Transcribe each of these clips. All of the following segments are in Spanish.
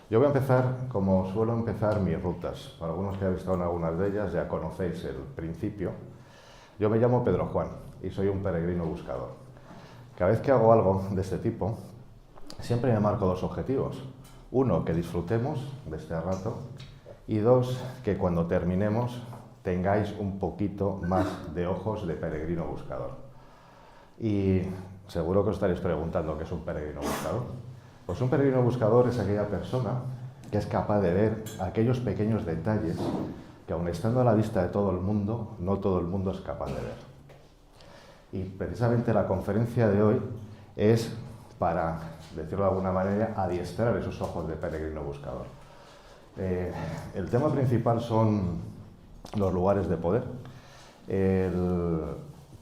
Yo voy a empezar como suelo empezar mis rutas. Para algunos que habéis estado en algunas de ellas ya conocéis el principio. Yo me llamo Pedro Juan y soy un peregrino buscador. Cada vez que hago algo de este tipo, siempre me marco dos objetivos. Uno, que disfrutemos de este rato, y dos, que cuando terminemos tengáis un poquito más de ojos de peregrino buscador. Y seguro que os estaréis preguntando qué es un peregrino buscador. Pues un peregrino buscador es aquella persona que es capaz de ver aquellos pequeños detalles que, aun estando a la vista de todo el mundo, no todo el mundo es capaz de ver. Y precisamente la conferencia de hoy es para, decirlo de alguna manera, adiestrar esos ojos de peregrino buscador. El tema principal son los lugares de poder,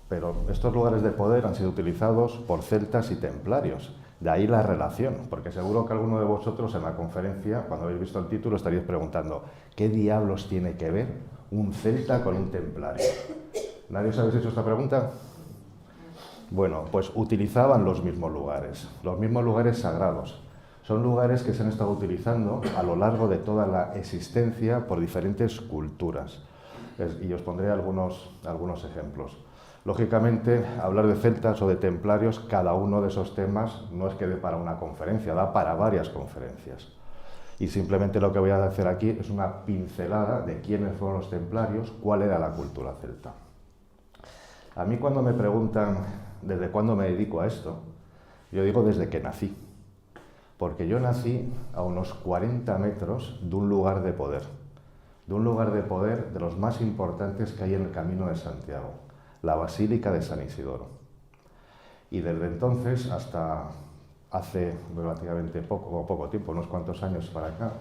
pero estos lugares de poder han sido utilizados por celtas y templarios. De ahí la relación, porque seguro que alguno de vosotros en la conferencia, cuando habéis visto el título, estaríais preguntando ¿qué diablos tiene que ver un celta con un templario? ¿Nadie os habéis hecho esta pregunta? Bueno, pues utilizaban los mismos lugares sagrados. Son lugares que se han estado utilizando a lo largo de toda la existencia por diferentes culturas. Y os pondré algunos ejemplos. Lógicamente, hablar de celtas o de templarios, cada uno de esos temas no es que dé para una conferencia, da para varias conferencias. Y simplemente lo que voy a hacer aquí es una pincelada de quiénes fueron los templarios, cuál era la cultura celta. A mí cuando me preguntan desde cuándo me dedico a esto, yo digo desde que nací. Porque yo nací a unos 40 metros de un lugar de poder. De un lugar de poder de los más importantes que hay en el Camino de Santiago, la Basílica de San Isidoro. Y desde entonces hasta hace relativamente poco tiempo, unos cuantos años para acá,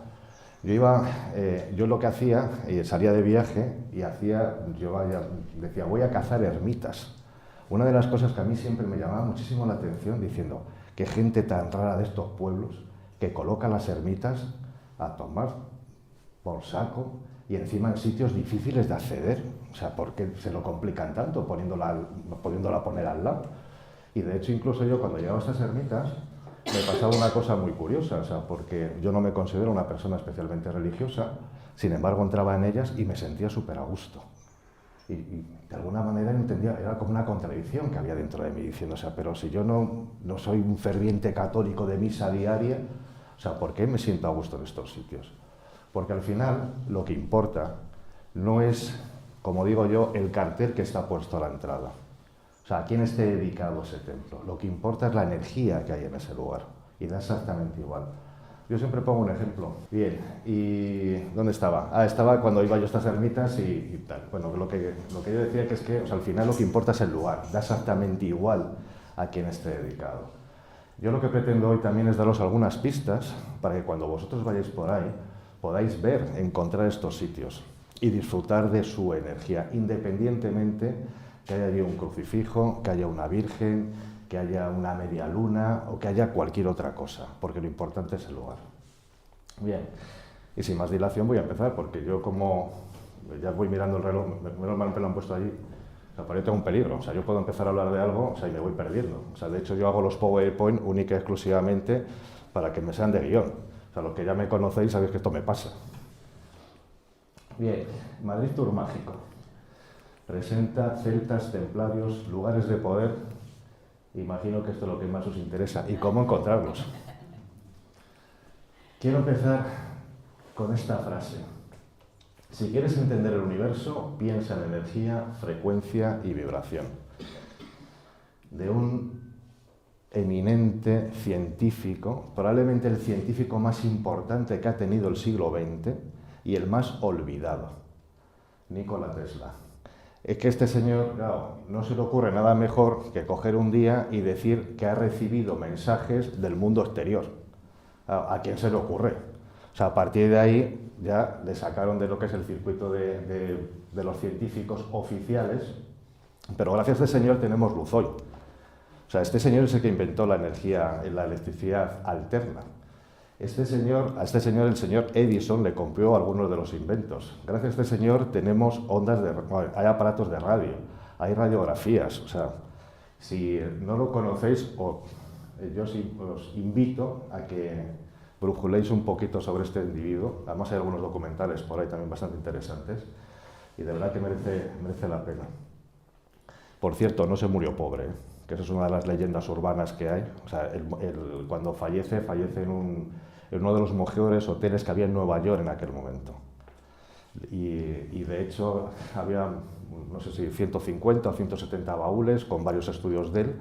yo lo que hacía, salía de viaje y decía, voy a cazar ermitas. Una de las cosas que a mí siempre me llamaba muchísimo la atención, diciendo, qué gente tan rara de estos pueblos que coloca las ermitas a tomar por saco y encima en sitios difíciles de acceder. O sea, ¿por qué se lo complican tanto pudiéndola poner al lado? Y de hecho, incluso yo cuando llegaba a estas ermitas, me pasaba una cosa muy curiosa, o sea, porque yo no me considero una persona especialmente religiosa, sin embargo entraba en ellas y me sentía súper a gusto. Y de alguna manera entendía, era como una contradicción que había dentro de mí, diciendo, o sea, pero si yo no soy un ferviente católico de misa diaria, o sea, ¿por qué me siento a gusto en estos sitios? Porque al final lo que importa no es, como digo yo, el cartel que está puesto a la entrada. O sea, a quién esté dedicado ese templo. Lo que importa es la energía que hay en ese lugar. Y da exactamente igual. Yo siempre pongo un ejemplo. Bien, ¿y dónde estaba? Estaba cuando iba yo a estas ermitas y tal. Bueno, lo que yo decía que es que, o sea, al final lo que importa es el lugar. Da exactamente igual a quién esté dedicado. Yo lo que pretendo hoy también es daros algunas pistas para que cuando vosotros vayáis por ahí podáis ver, encontrar estos sitios y disfrutar de su energía, independientemente que haya allí un crucifijo, que haya una virgen, que haya una media luna o que haya cualquier otra cosa, porque lo importante es el lugar. Bien, y sin más dilación voy a empezar, porque yo como ya voy mirando el reloj, menos mal que lo han puesto allí, o sea, para yo tengo un peligro, o sea, yo puedo empezar a hablar de algo, o sea, y me voy perdiendo. O sea, de hecho yo hago los PowerPoint única y exclusivamente para que me sean de guión. O sea, los que ya me conocéis sabéis que esto me pasa. Bien, Madrid Tour Mágico. Presenta celtas, templarios, lugares de poder. Imagino que esto es lo que más os interesa. ¿Y cómo encontrarlos? Quiero empezar con esta frase. Si quieres entender el universo, piensa en energía, frecuencia y vibración. De un eminente científico, probablemente el científico más importante que ha tenido el siglo XX y el más olvidado, Nikola Tesla. Es que este señor, claro, no se le ocurre nada mejor que coger un día y decir que ha recibido mensajes del mundo exterior. ¿A quién se le ocurre? O sea, a partir de ahí ya le sacaron de lo que es el circuito de los científicos oficiales, pero gracias a este señor tenemos luz hoy. O sea, este señor es el que inventó la energía, la electricidad alterna. A este señor, el señor Edison, le compró algunos de los inventos. Gracias a este señor tenemos hay aparatos de radio, hay radiografías. O sea, si no lo conocéis, yo sí os invito a que brujuléis un poquito sobre este individuo. Además hay algunos documentales por ahí también bastante interesantes y de verdad que merece la pena. Por cierto, no se murió pobre, ¿eh? Que esa es una de las leyendas urbanas que hay. O sea, cuando fallece en uno de los mejores hoteles que había en Nueva York en aquel momento. Y de hecho había, no sé si 150 o 170 baúles con varios estudios de él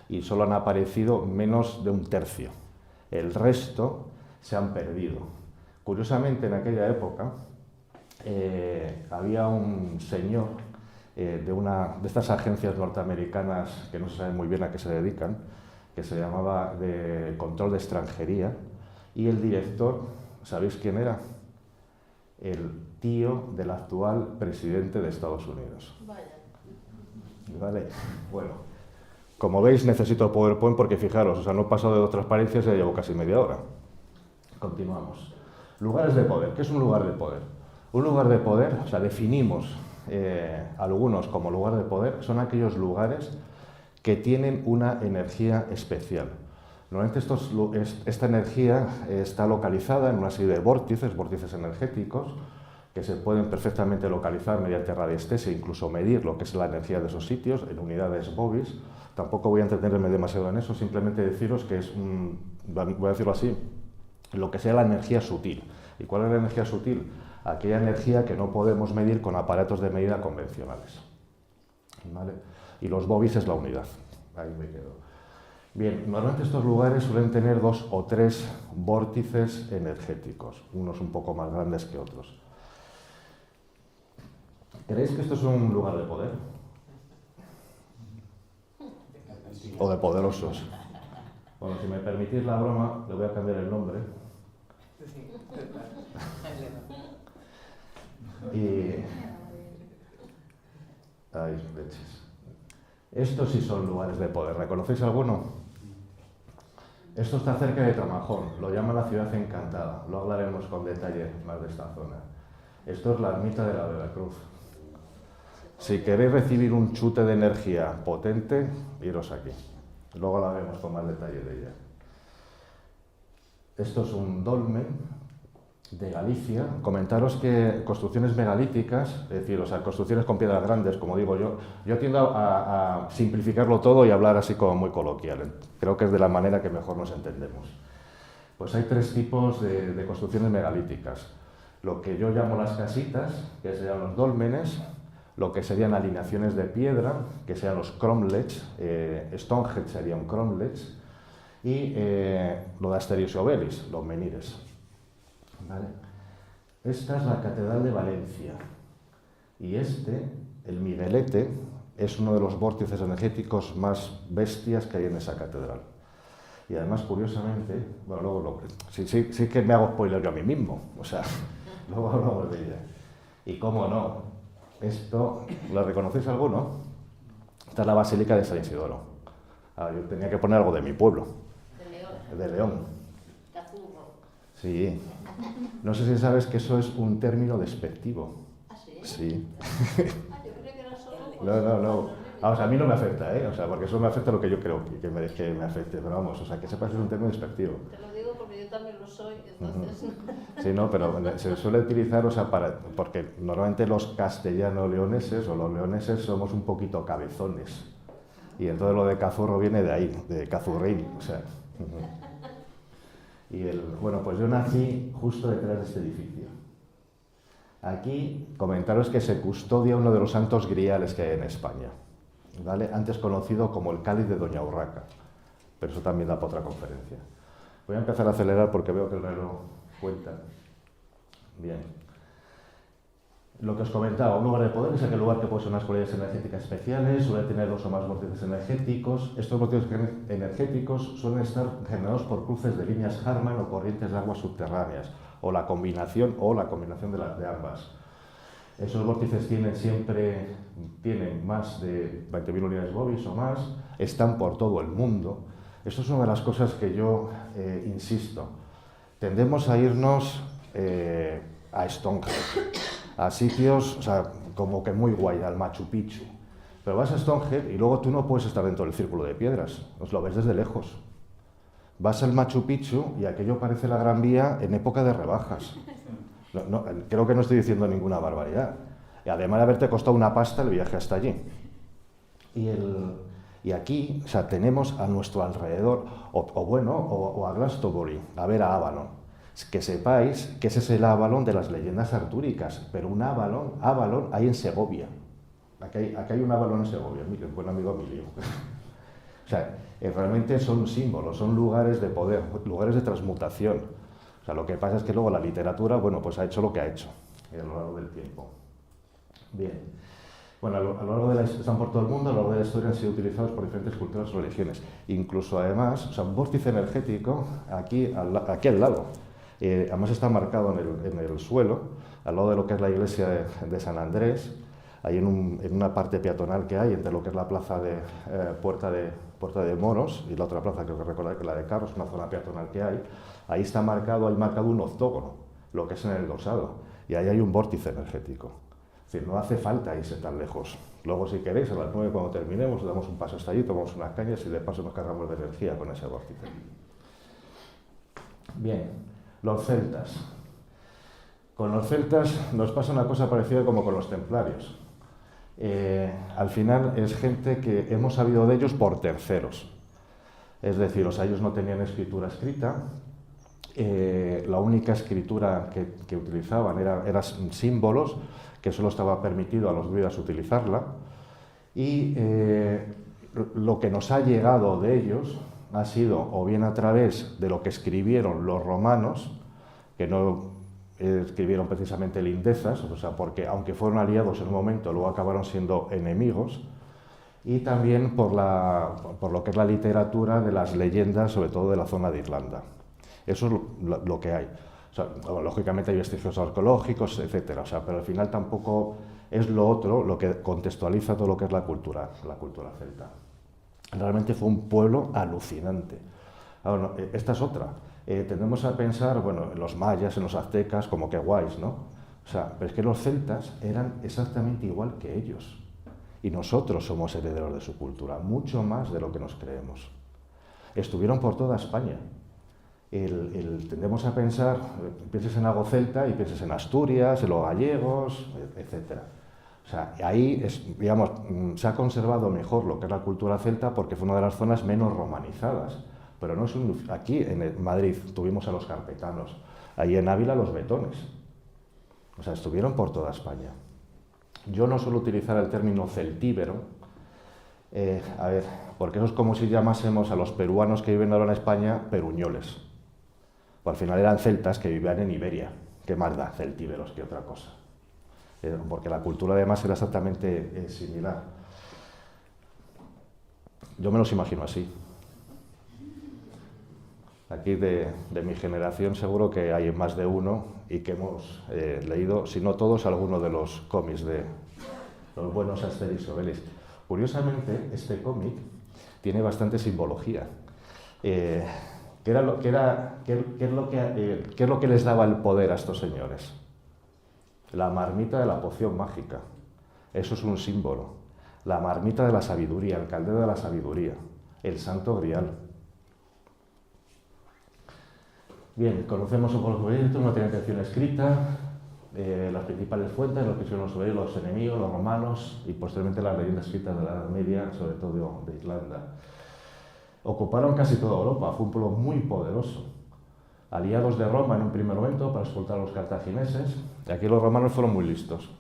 y solo han aparecido menos de un tercio. El resto se han perdido. Curiosamente, en aquella época había un señor de una de estas agencias norteamericanas que no se sabe muy bien a qué se dedican, que se llamaba de Control de Extranjería, y el director, ¿sabéis quién era? El tío del actual presidente de Estados Unidos. Vaya. ¿Vale? Bueno, como veis necesito el PowerPoint porque fijaros, o sea, no he pasado de 2 transparencias y ya llevo casi media hora. Continuamos. Lugares de poder. ¿Qué es un lugar de poder? Un lugar de poder, o sea, definimos algunos como lugar de poder, son aquellos lugares que tienen una energía especial. Normalmente esta energía está localizada en una serie de vórtices energéticos, que se pueden perfectamente localizar mediante radiestesia, incluso medir lo que es la energía de esos sitios en unidades bovis. Tampoco voy a entretenerme demasiado en eso, simplemente deciros que es, voy a decirlo así, lo que sea la energía sutil. ¿Y cuál es la energía sutil? Aquella energía que no podemos medir con aparatos de medida convencionales. ¿Vale? Y los bovis es la unidad. Ahí me quedo. Bien, normalmente estos lugares suelen tener 2 o 3 vórtices energéticos, unos un poco más grandes que otros. ¿Creéis que esto es un lugar de poder? ¿O de poderosos? Bueno, si me permitís la broma, le voy a cambiar el nombre. Y... ay, leches. Estos sí son lugares de poder. ¿Reconocéis alguno? Esto está cerca de Tramajón, lo llaman la ciudad encantada. Lo hablaremos con detalle más de esta zona. Esto es la ermita de la Veracruz. Si queréis recibir un chute de energía potente, iros aquí. Luego la vemos con más detalle de ella. Esto es un dolmen de Galicia. Comentaros que construcciones megalíticas, es decir, o sea, construcciones con piedras grandes, como digo yo tiendo a simplificarlo todo y hablar así como muy coloquial. Creo que es de la manera que mejor nos entendemos. Pues hay 3 tipos de construcciones megalíticas. Lo que yo llamo las casitas, que serían los dólmenes, lo que serían alineaciones de piedra, que sean los cromlechs, Stonehenge sería un cromlech, y lo de Asterix y Obelix, los menires. ¿Vale? Esta es la Catedral de Valencia, y el Miguelete, es uno de los vórtices energéticos más bestias que hay en esa catedral. Y además, curiosamente, bueno, luego sí que me hago spoiler yo a mí mismo, o sea, luego hablamos de ella. Y cómo no, esto, ¿lo reconocéis alguno? Esta es la Basílica de San Isidoro. Yo tenía que poner algo de mi pueblo. De León. Cazurro. Sí. No sé si sabes que eso es un término despectivo. ¿Ah, sí? Sí. Yo creo que era solo... No. Vamos, a mí no me afecta, ¿eh? O sea, porque eso me afecta lo que yo creo que me afecte, pero vamos, o sea, que sepas que es un término despectivo. Te lo digo porque yo también lo soy, entonces... Sí, no, pero se suele utilizar, o sea, porque normalmente los castellano-leoneses o los leoneses somos un poquito cabezones. Y entonces lo de cazurro viene de ahí, de cazurrín, o sea... Bueno, pues yo nací justo detrás de este edificio. Aquí comentaros que se custodia uno de los santos griales que hay en España, ¿vale? Antes conocido como el cáliz de Doña Urraca, pero eso también da para otra conferencia. Voy a empezar a acelerar porque veo que el reloj cuenta. Bien. Lo que os comentaba, un lugar de poder es aquel lugar que posee unas cualidades energéticas especiales, suele tener 2 o más vórtices energéticos. Estos vórtices energéticos suelen estar generados por cruces de líneas Harman o corrientes de aguas subterráneas, o la combinación de ambas. Esos vórtices tienen más de 20.000 unidades bovis o más, están por todo el mundo. Esto es una de las cosas que yo insisto. Tendemos a irnos a Stonehenge, a sitios, o sea, como que muy guay, al Machu Picchu. Pero vas a Stonehenge y luego tú no puedes estar dentro del círculo de piedras, os lo ves desde lejos. vas al Machu Picchu y aquello parece la Gran Vía en época de rebajas. Creo que no estoy diciendo ninguna barbaridad. Y además de haberte costado una pasta el viaje hasta allí. Y aquí, o sea, tenemos a nuestro alrededor, o a Glastonbury, a ver a Avalon. Que sepáis que ese es el Avalon de las leyendas artúricas, pero un Avalon hay en Segovia. Aquí hay un Avalon en Segovia, el buen amigo Emilio. O sea, realmente son símbolos, son lugares de poder, lugares de transmutación. O sea, lo que pasa es que luego la literatura, bueno, pues ha hecho lo que ha hecho a lo largo del tiempo. Bien. Bueno, a lo largo de la historia, están por todo el mundo, a lo largo de la historia han sido utilizados por diferentes culturas o religiones. Incluso, además, o sea, un vórtice energético aquí al lado. Además está marcado en el suelo, al lado de lo que es la iglesia de San Andrés, ahí en una parte peatonal que hay entre lo que es la plaza de Puerta de Moros y la otra plaza, creo que recordar que la de Carros, una zona peatonal que hay, ahí está marcado un octógono, lo que es en el dosado, y ahí hay un vórtice energético. Es decir, no hace falta irse tan lejos. Luego, si queréis, a las 9 cuando terminemos, damos un paso hasta allí, tomamos unas cañas y de paso nos cargamos de energía con ese vórtice. Bien, los celtas. Con los celtas nos pasa una cosa parecida como con los templarios. Al final es gente que hemos sabido de ellos por terceros. Es decir, ellos no tenían escritura escrita, la única escritura que utilizaban eran símbolos, que solo estaba permitido a los druidas utilizarla, y lo que nos ha llegado de ellos ha sido o bien a través de lo que escribieron los romanos, que no escribieron precisamente lindezas, o sea, porque aunque fueron aliados en un momento, luego acabaron siendo enemigos, y también por lo que es la literatura de las leyendas, sobre todo de la zona de Irlanda. Eso es lo que hay. O sea, lógicamente hay vestigios arqueológicos, etcétera, o sea, pero al final tampoco es lo otro lo que contextualiza todo lo que es la cultura celta. Realmente fue un pueblo alucinante. Ahora, esta es otra. Tendemos a pensar, bueno, en los mayas, en los aztecas, como que guays, ¿no? O sea, pero es que los celtas eran exactamente igual que ellos. Y nosotros somos herederos de su cultura, mucho más de lo que nos creemos. Estuvieron por toda España. Tendemos a pensar, pienses en algo celta y pienses en Asturias, en los gallegos, etc. O sea, ahí, digamos, se ha conservado mejor lo que es la cultura celta porque fue una de las zonas menos romanizadas. Pero no es aquí en Madrid tuvimos a los carpetanos, ahí en Ávila los betones. O sea, estuvieron por toda España. Yo no suelo utilizar el término celtíbero, porque eso es como si llamásemos a los peruanos que viven ahora en España peruñoles. Pues al final eran celtas que vivían en Iberia. ¿Qué más da celtíberos que otra cosa? Porque la cultura además era exactamente similar. Yo me los imagino así. Aquí de mi generación seguro que hay más de uno y que hemos leído, si no todos, algunos de los cómics de los buenos Asterix y Obelix. Curiosamente, este cómic tiene bastante simbología. ¿Qué es lo que les daba el poder a estos señores? La marmita de la poción mágica. Eso es un símbolo. La marmita de la sabiduría, el caldero de la sabiduría, el santo grial. Bien, conocemos un poco el proyecto, no tiene intención escrita, las principales fuentes, lo que son los enemigos, los romanos y posteriormente las leyendas escritas de la Edad Media, sobre todo de Irlanda. Ocuparon casi toda Europa, fue un pueblo muy poderoso. Aliados de Roma en un primer momento para expulsar a los cartagineses, y aquí los romanos fueron muy listos.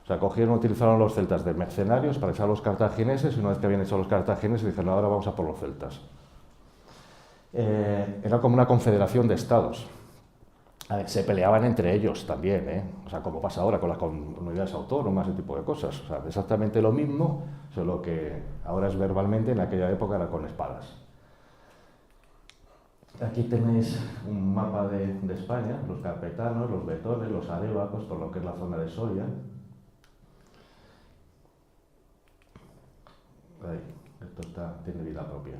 O sea, utilizaron a los celtas de mercenarios para echar a los cartagineses, y una vez que habían echado a los cartagineses dijeron, ahora vamos a por los celtas. Era como una confederación de estados. Se peleaban entre ellos también, o sea, como pasa ahora con las comunidades autónomas, ese tipo de cosas. O sea, exactamente lo mismo, solo que ahora es verbalmente, en aquella época era con espadas. Aquí tenéis un mapa de España, los carpetanos, los betones, los arébacos, por lo que es la zona de Soria. Ahí, esto tiene vida propia.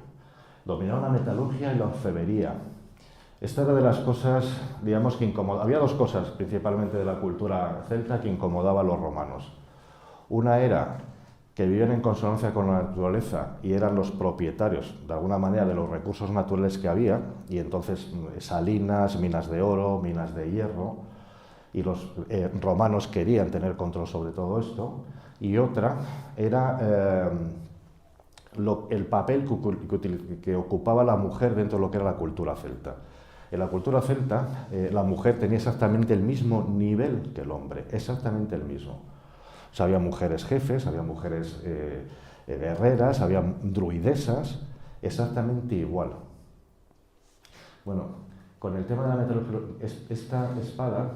Dominaron la metalurgia y la orfebrería. Esta era de las cosas, digamos, que incomodaban. Había dos cosas, principalmente de la cultura celta, que incomodaban a los romanos. Una era que vivían en consonancia con la naturaleza y eran los propietarios, de alguna manera, de los recursos naturales que había, y entonces salinas, minas de oro, minas de hierro, y los romanos querían tener control sobre todo esto, y otra era el papel que ocupaba la mujer dentro de lo que era la cultura celta. En la cultura celta, la mujer tenía exactamente el mismo nivel que el hombre, exactamente el mismo. O sea, había mujeres jefes, había mujeres guerreras, había druidesas, exactamente igual. Bueno, con el tema de la metalurgia, esta espada,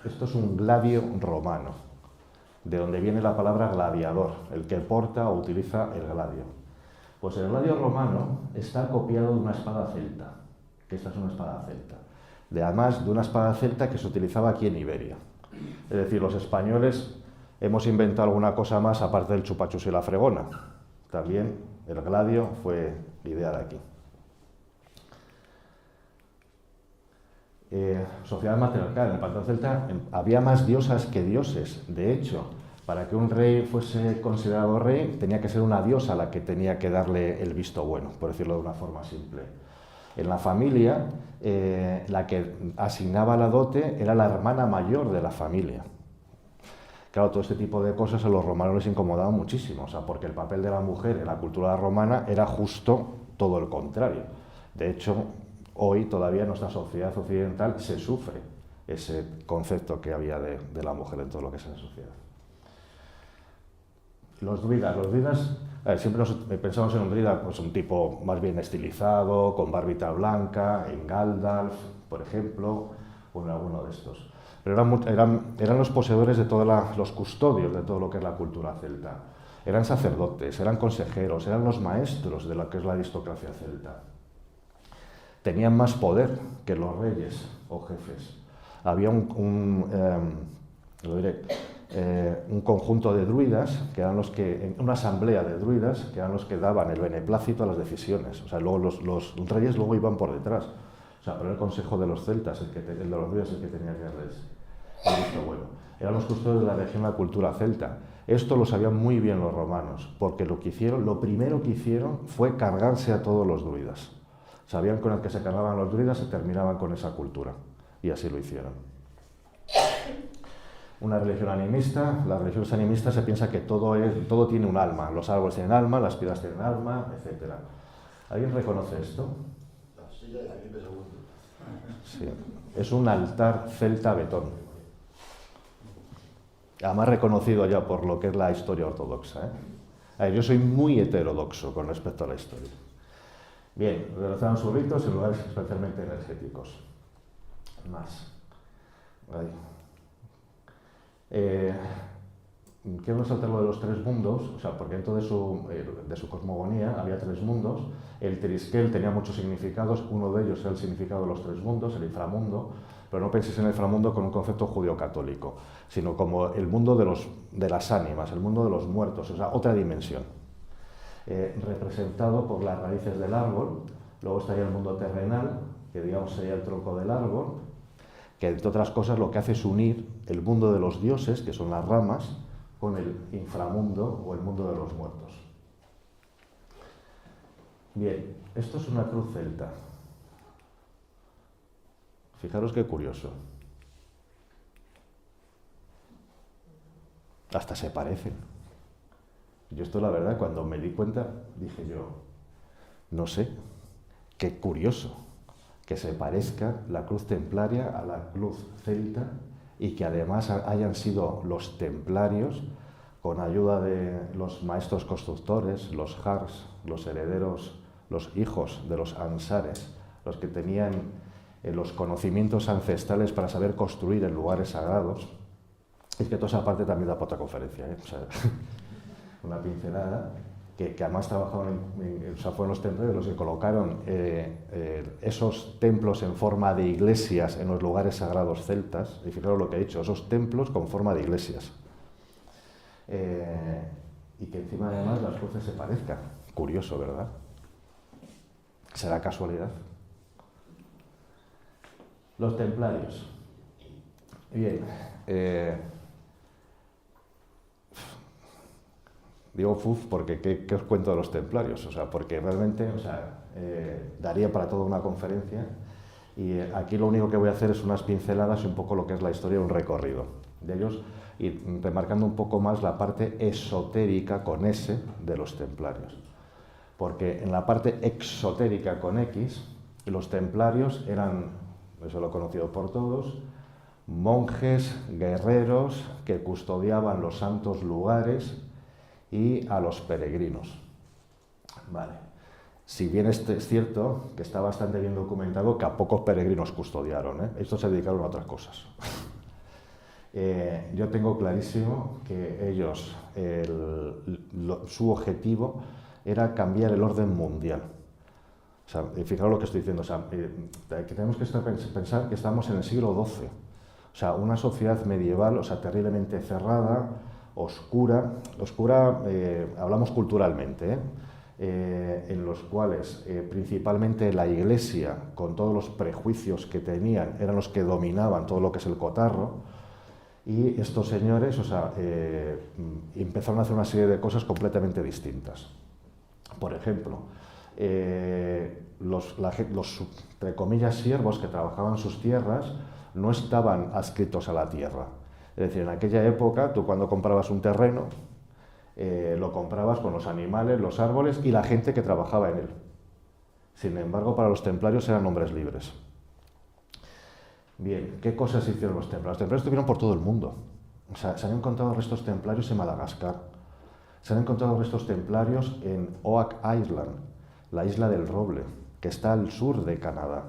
esto es un gladio romano, de donde viene la palabra gladiador, el que porta o utiliza el gladio. Pues el gladio romano está copiado de una espada celta, que esta es una espada celta, además de una espada celta que se utilizaba aquí en Iberia. Es decir, los españoles hemos inventado alguna cosa más aparte del chupachus y la fregona. También el gladio fue idea de aquí. Sociedad matriarcal. En el panteón celta había más diosas que dioses. De hecho, para que un rey fuese considerado rey, tenía que ser una diosa la que tenía que darle el visto bueno, por decirlo de una forma simple. En la familia, la que asignaba la dote era la hermana mayor de la familia. Claro, todo este tipo de cosas a los romanos les incomodaba muchísimo, o sea, porque el papel de la mujer en la cultura romana era justo todo el contrario. De hecho, hoy todavía en nuestra sociedad occidental se sufre ese concepto que había de la mujer en todo lo que es la sociedad. Los druidas, siempre pensamos en un druida, pues un tipo más bien estilizado, con barbita blanca, en Gandalf, por ejemplo, o en alguno de estos. Pero eran los poseedores de los custodios de todo lo que es la cultura celta. Eran sacerdotes, eran consejeros, eran los maestros de lo que es la aristocracia celta. Tenían más poder que los reyes o jefes. Había un conjunto de druidas, que eran una asamblea de druidas, que eran los que daban el beneplácito a las decisiones. O sea, luego los reyes luego iban por detrás. O sea, pero el consejo de los celtas, el de los druidas, el que tenía que darles el visto bueno. Eran los custodios de la región de la cultura celta. Esto lo sabían muy bien los romanos, porque lo primero que hicieron fue cargarse a todos los druidas. Sabían que con el que se cargaban los druidas se terminaban con esa cultura, y así lo hicieron. Una religión animista, las religiones animistas se piensa que todo tiene un alma, los árboles tienen alma, las piedras tienen alma, etc. ¿Alguien reconoce esto? La silla de Felipe II. Sí, es un altar celta betón. Además reconocido ya por lo que es la historia ortodoxa. A ver, yo soy muy heterodoxo con respecto a la historia. Bien, realizaron sus ritos en lugares especialmente energéticos. Más. Ahí. Quiero resaltar lo de los tres mundos, o sea, porque dentro de su cosmogonía había tres mundos. El Teriskel tenía muchos significados, uno de ellos era el significado de los tres mundos, el inframundo, pero no penséis en el inframundo con un concepto judío-católico, sino como el mundo de las ánimas, el mundo de los muertos, o sea, otra dimensión. Representado por las raíces del árbol. Luego estaría el mundo terrenal, que digamos sería el tronco del árbol, que entre otras cosas lo que hace es unir el mundo de los dioses, que son las ramas, con el inframundo o el mundo de los muertos. Bien, esto es una cruz celta. Fijaros qué curioso. Hasta se parecen. Yo esto la verdad, cuando me di cuenta, dije yo, no sé, qué curioso que se parezca la cruz templaria a la cruz celta y que además hayan sido los templarios, con ayuda de los maestros constructores, los Hars, los herederos, los hijos de los Ansares, los que tenían los conocimientos ancestrales para saber construir en lugares sagrados. Es que toda esa parte también da para otra conferencia, O sea, una pincelada, que además trabajaron fueron los templarios los que colocaron esos templos en forma de iglesias en los lugares sagrados celtas, y fijaros lo que he dicho, esos templos con forma de iglesias. Y que encima además las cruces se parezcan. Curioso, ¿verdad? ¿Será casualidad? Los templarios. Bien. Digo fuf porque ¿qué os cuento de los templarios? O sea, porque realmente daría para toda una conferencia y aquí lo único que voy a hacer es unas pinceladas y un poco lo que es la historia, un recorrido de ellos y remarcando un poco más la parte esotérica con S de los templarios. Porque en la parte exotérica con X, los templarios eran, eso lo he conocido por todos, monjes, guerreros que custodiaban los santos lugares y a los peregrinos. Vale. Si bien es cierto que está bastante bien documentado que a pocos peregrinos custodiaron, ¿eh? Estos se dedicaron a otras cosas. Yo tengo clarísimo que ellos, su objetivo era cambiar el orden mundial. O sea, fijaros lo que estoy diciendo, o sea, que tenemos que pensar que estamos en el siglo XII. O sea, una sociedad medieval, o sea, terriblemente cerrada, oscura, hablamos culturalmente, en los cuales principalmente la Iglesia, con todos los prejuicios que tenían, eran los que dominaban todo lo que es el cotarro, y estos señores, o sea, empezaron a hacer una serie de cosas completamente distintas. Por ejemplo, los entre comillas, siervos que trabajaban en sus tierras no estaban adscritos a la tierra. Es decir, en aquella época, tú cuando comprabas un terreno, lo comprabas con los animales, los árboles y la gente que trabajaba en él. Sin embargo, para los templarios eran hombres libres. Bien, ¿qué cosas hicieron los templarios? Los templarios estuvieron por todo el mundo. O sea, se han encontrado restos templarios en Madagascar. Se han encontrado restos templarios en Oak Island, la isla del Roble, que está al sur de Canadá.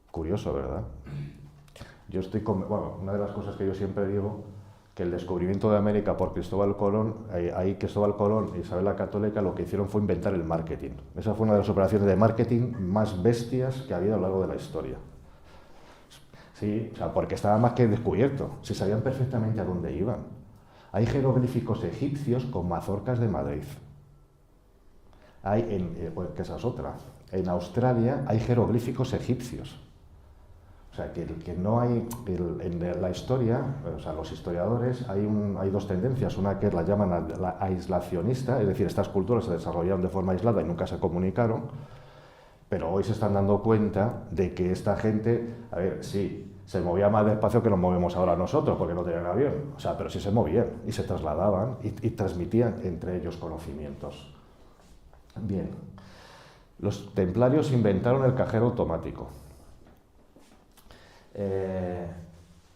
Curioso, ¿verdad? Yo bueno, una de las cosas que yo siempre digo, que el descubrimiento de América por Cristóbal Colón, ahí Cristóbal Colón e Isabel la Católica lo que hicieron fue inventar el marketing. Esa fue una de las operaciones de marketing más bestias que ha habido a lo largo de la historia. Sí, o sea, porque estaba más que descubierto, se sabían perfectamente a dónde iban. Hay jeroglíficos egipcios con mazorcas de Madrid. Que esa es otra. En Australia hay jeroglíficos egipcios. O sea, que no hay, en la historia, o sea, los historiadores, hay dos tendencias. Una que la llaman la aislacionista, es decir, estas culturas se desarrollaron de forma aislada y nunca se comunicaron, pero hoy se están dando cuenta de que esta gente, a ver, sí, se movía más despacio que nos movemos ahora nosotros, porque no tenían avión, o sea, pero sí se movían y se trasladaban y transmitían entre ellos conocimientos. Bien, los templarios inventaron el cajero automático.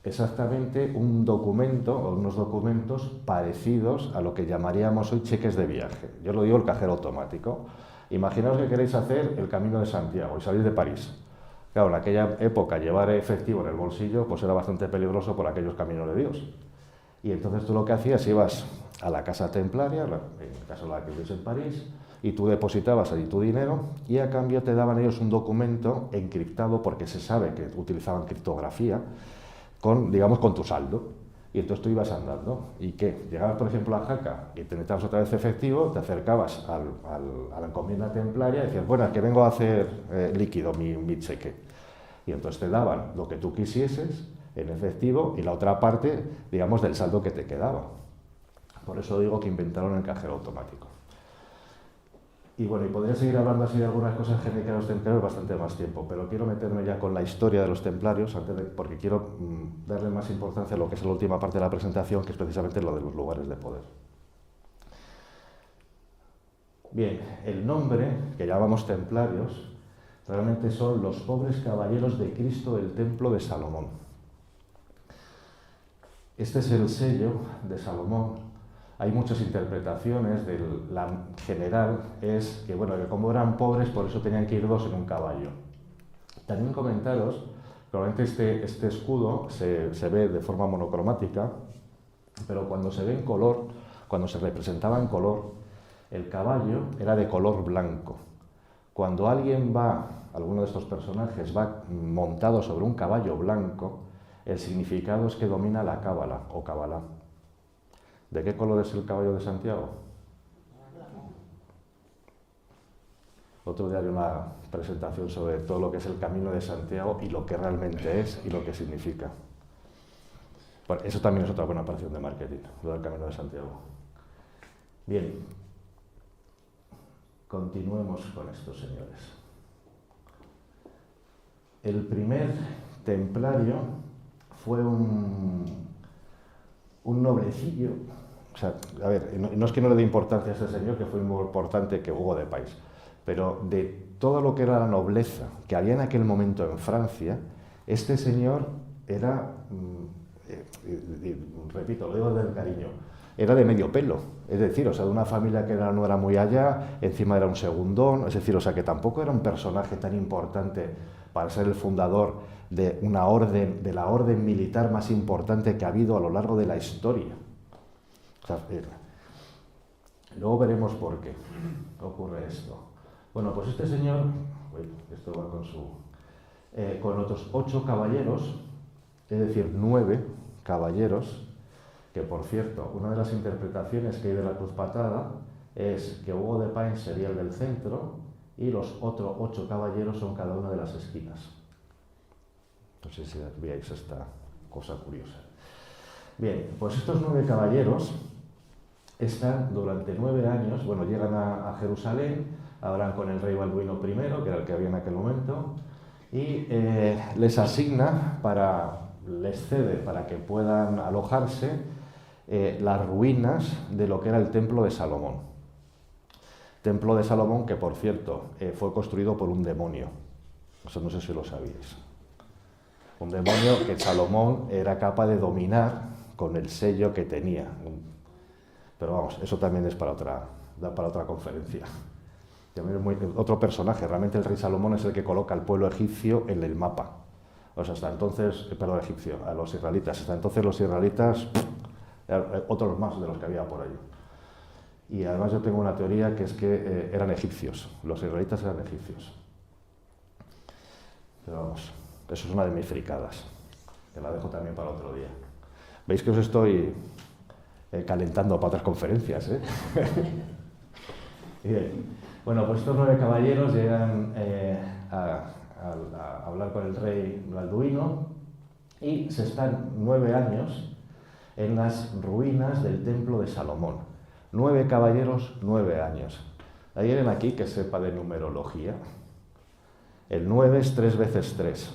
Exactamente un documento o unos documentos parecidos a lo que llamaríamos hoy cheques de viaje. Yo lo digo el cajero automático. Imaginaos que queréis hacer el Camino de Santiago y salís de París. Claro, en aquella época llevar efectivo en el bolsillo pues era bastante peligroso por aquellos caminos de Dios. Y entonces tú lo que hacías, ibas a la casa templaria, en el caso de la que vives en París, y tú depositabas allí tu dinero y a cambio te daban ellos un documento encriptado porque se sabe que utilizaban criptografía digamos, con tu saldo. Y entonces tú ibas andando. ¿Y qué? Llegabas, por ejemplo, a Jaca y te necesitabas otra vez efectivo, te acercabas a la encomienda templaria y decías, bueno, es que vengo a hacer líquido mi cheque. Y entonces te daban lo que tú quisieses en efectivo y la otra parte, digamos, del saldo que te quedaba. Por eso digo que inventaron el cajero automático. Y bueno, y podría seguir hablando así de algunas cosas genéricas de los templarios bastante más tiempo, pero quiero meterme ya con la historia de los templarios, porque quiero darle más importancia a lo que es la última parte de la presentación, que es precisamente lo de los lugares de poder. Bien, el nombre, que llamamos templarios, realmente son los pobres caballeros de Cristo del Templo de Salomón. Este es el sello de Salomón. Hay muchas interpretaciones, la general es que, bueno, que como eran pobres, por eso tenían que ir dos en un caballo. También comentaros, probablemente este escudo se ve de forma monocromática, pero cuando se ve en color, cuando se representaba en color, el caballo era de color blanco. Cuando alguno de estos personajes va montado sobre un caballo blanco, el significado es que domina la cábala o cabalá. ¿De qué color es el caballo de Santiago? Otro día haré una presentación sobre todo lo que es el Camino de Santiago y lo que realmente es y lo que significa. Bueno, eso también es otra buena operación de marketing, lo del Camino de Santiago. Bien, continuemos con estos señores. El primer templario fue un noblecillo. O sea, a ver, no es que no le dé importancia a este señor, que fue muy importante que Hugo de Pais, pero de todo lo que era la nobleza que había en aquel momento en Francia, este señor era, repito, lo digo del cariño, era de medio pelo, es decir, o sea, de una familia que no era muy allá, encima era un segundón, es decir, o sea, que tampoco era un personaje tan importante para ser el fundador de una orden, de la orden militar más importante que ha habido a lo largo de la historia. O sea, luego veremos por qué ocurre esto. Bueno, pues este señor, esto va con otros 8 caballeros, es decir, 9 caballeros, que por cierto, una de las interpretaciones que hay de la cruz patada es que Hugo de Pais sería el del centro y los otros 8 caballeros son cada una de las esquinas. No sé si veáis esta cosa curiosa. Bien, pues estos 9 caballeros están durante 9 años, bueno, llegan a Jerusalén, hablan con el rey Balduino I, que era el que había en aquel momento, y les asigna, les cede para que puedan alojarse las ruinas de lo que era el Templo de Salomón. Templo de Salomón que, por cierto, fue construido por un demonio. Eso no sé si lo sabíais. Un demonio que Salomón era capaz de dominar con el sello que tenía. Pero vamos, eso también es para otra conferencia. También es otro personaje. Realmente el rey Salomón es el que coloca al pueblo egipcio en el mapa. O sea, hasta entonces, perdón, egipcio, a los israelitas. Hasta entonces los israelitas, otros más de los que había por allí. Y además yo tengo una teoría que es que eran egipcios. Los israelitas eran egipcios. Pero vamos, eso es una de mis fricadas, que la dejo también para otro día. Veis que os estoy calentando para otras conferencias, ¿eh? Bien. Bueno, pues estos 9 caballeros llegan a hablar con el rey Balduino y se están 9 años en las ruinas del Templo de Salomón. 9 caballeros, 9 años. ¿Hay alguien aquí que sepa de numerología? El 9 es 3 veces 3.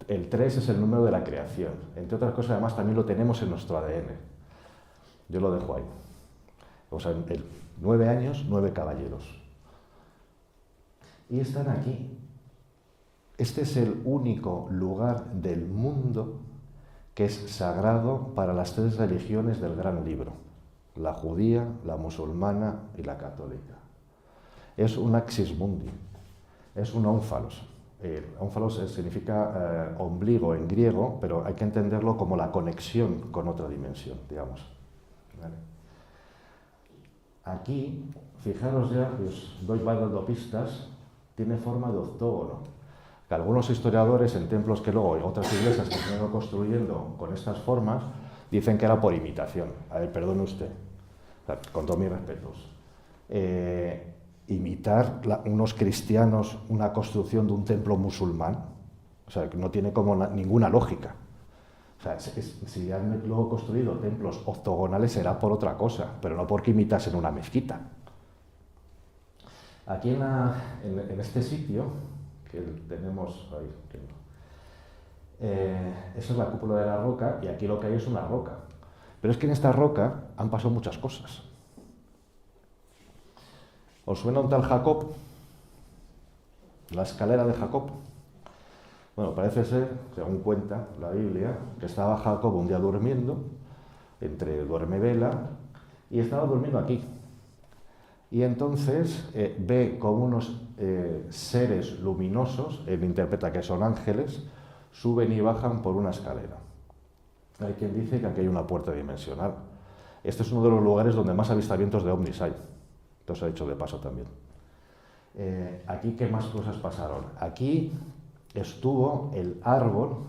El 3 es el número de la creación. Entre otras cosas, además, también lo tenemos en nuestro ADN. Yo lo dejo ahí. O sea, 9 años, 9 caballeros. Y están aquí. Este es el único lugar del mundo que es sagrado para las 3 religiones del Gran Libro: la judía, la musulmana y la católica. Es un axis mundi, es un ónfalos. Ónfalos significa ombligo en griego, pero hay que entenderlo como la conexión con otra dimensión, digamos. ¿Vale? Aquí, fijaros ya, os doy varias pistas, tiene forma de octógono. Que algunos historiadores en templos que luego otras iglesias que se han ido construyendo con estas formas dicen que era por imitación. A ver, perdone usted, o sea, con todos mis respetos. Imitar unos cristianos una construcción de un templo musulmán, o sea, que no tiene como ninguna lógica. O sea, si han luego construido templos octogonales será por otra cosa, pero no porque imitasen una mezquita. Aquí en este sitio, que tenemos ahí, esa es la cúpula de la roca, y aquí lo que hay es una roca. Pero es que en esta roca han pasado muchas cosas. ¿Os suena un tal Jacob? La escalera de Jacob. Bueno, parece ser, según cuenta la Biblia, que estaba Jacob un día durmiendo, entre duerme-vela, y estaba durmiendo aquí. Y entonces ve como unos seres luminosos, él interpreta que son ángeles, suben y bajan por una escalera. Hay quien dice que aquí hay una puerta dimensional. Este es uno de los lugares donde más avistamientos de ovnis hay. Esto se ha dicho de paso también. Aquí, ¿qué más cosas pasaron? Aquí estuvo el árbol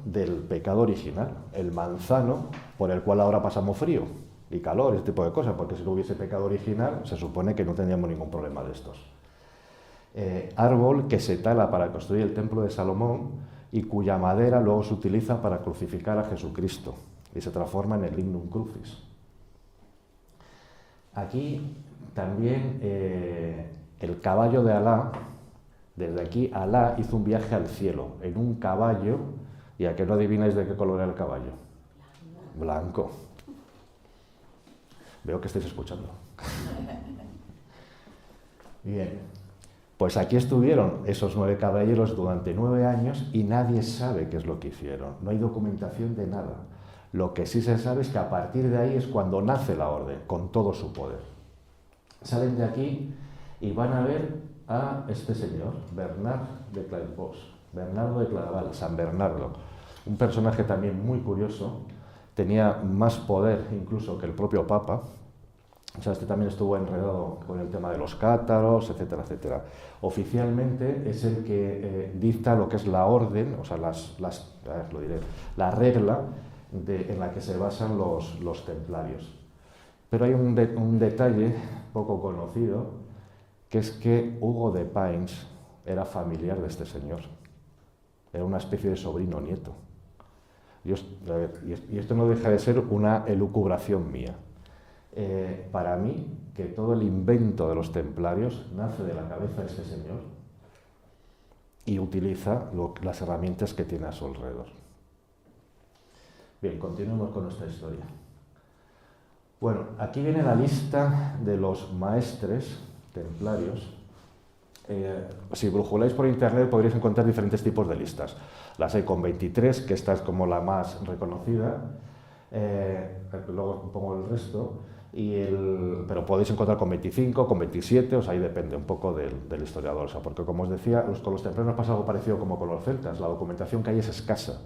del pecado original, el manzano por el cual ahora pasamos frío y calor, este tipo de cosas, porque si no hubiese pecado original, se supone que no tendríamos ningún problema de estos. Árbol que se tala para construir el templo de Salomón y cuya madera luego se utiliza para crucificar a Jesucristo y se transforma en el lignum crucis. Aquí también el caballo de Alá, desde aquí Alá hizo un viaje al cielo en un caballo, y a que no adivináis de qué color era el caballo. Blanco. Veo que estáis escuchando. Bien, pues aquí estuvieron esos 9 caballeros durante 9 años y nadie sabe qué es lo que hicieron. No hay documentación de nada. Lo que sí se sabe es que a partir de ahí es cuando nace la orden, con todo su poder. Salen de aquí y van a ver a este señor, Bernard de Clairvaux, Bernardo de Claraval, San Bernardo, un personaje también muy curioso, tenía más poder incluso que el propio Papa. O sea, este también estuvo enredado con el tema de los cátaros, etcétera, etcétera. Oficialmente es el que dicta lo que es la orden, o sea, la regla en la que se basan los templarios. Pero hay un detalle poco conocido, que es que Hugo de Payns era familiar de este señor. Era una especie de sobrino nieto. Y esto no deja de ser una elucubración mía. Para mí, que todo el invento de los templarios nace de la cabeza de este señor y utiliza las herramientas que tiene a su alrededor. Bien, continuemos con nuestra historia. Bueno, aquí viene la lista de los maestres templarios. Si brujuláis por internet podréis encontrar diferentes tipos de listas. Las hay con 23, que esta es como la más reconocida. Luego pongo el resto. Pero podéis encontrar con 25, con 27, o sea, ahí depende un poco del historiador. O sea, porque como os decía, con los templarios pasa algo parecido como con los celtas. La documentación que hay es escasa.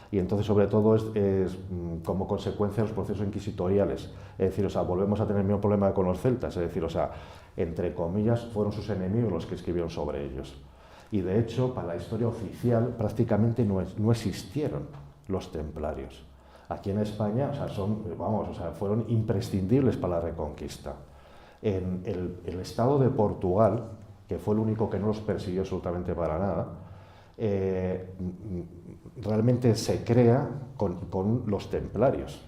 Y entonces, sobre todo, es como consecuencia de los procesos inquisitoriales. Es decir, o sea, volvemos a tener el mismo problema con los celtas. Es decir, o sea, entre comillas, fueron sus enemigos los que escribieron sobre ellos. Y de hecho, para la historia oficial, prácticamente no existieron los templarios. Aquí en España, o sea, fueron imprescindibles para la Reconquista. En el estado de Portugal, que fue el único que no los persiguió absolutamente para nada, realmente se crea con los templarios.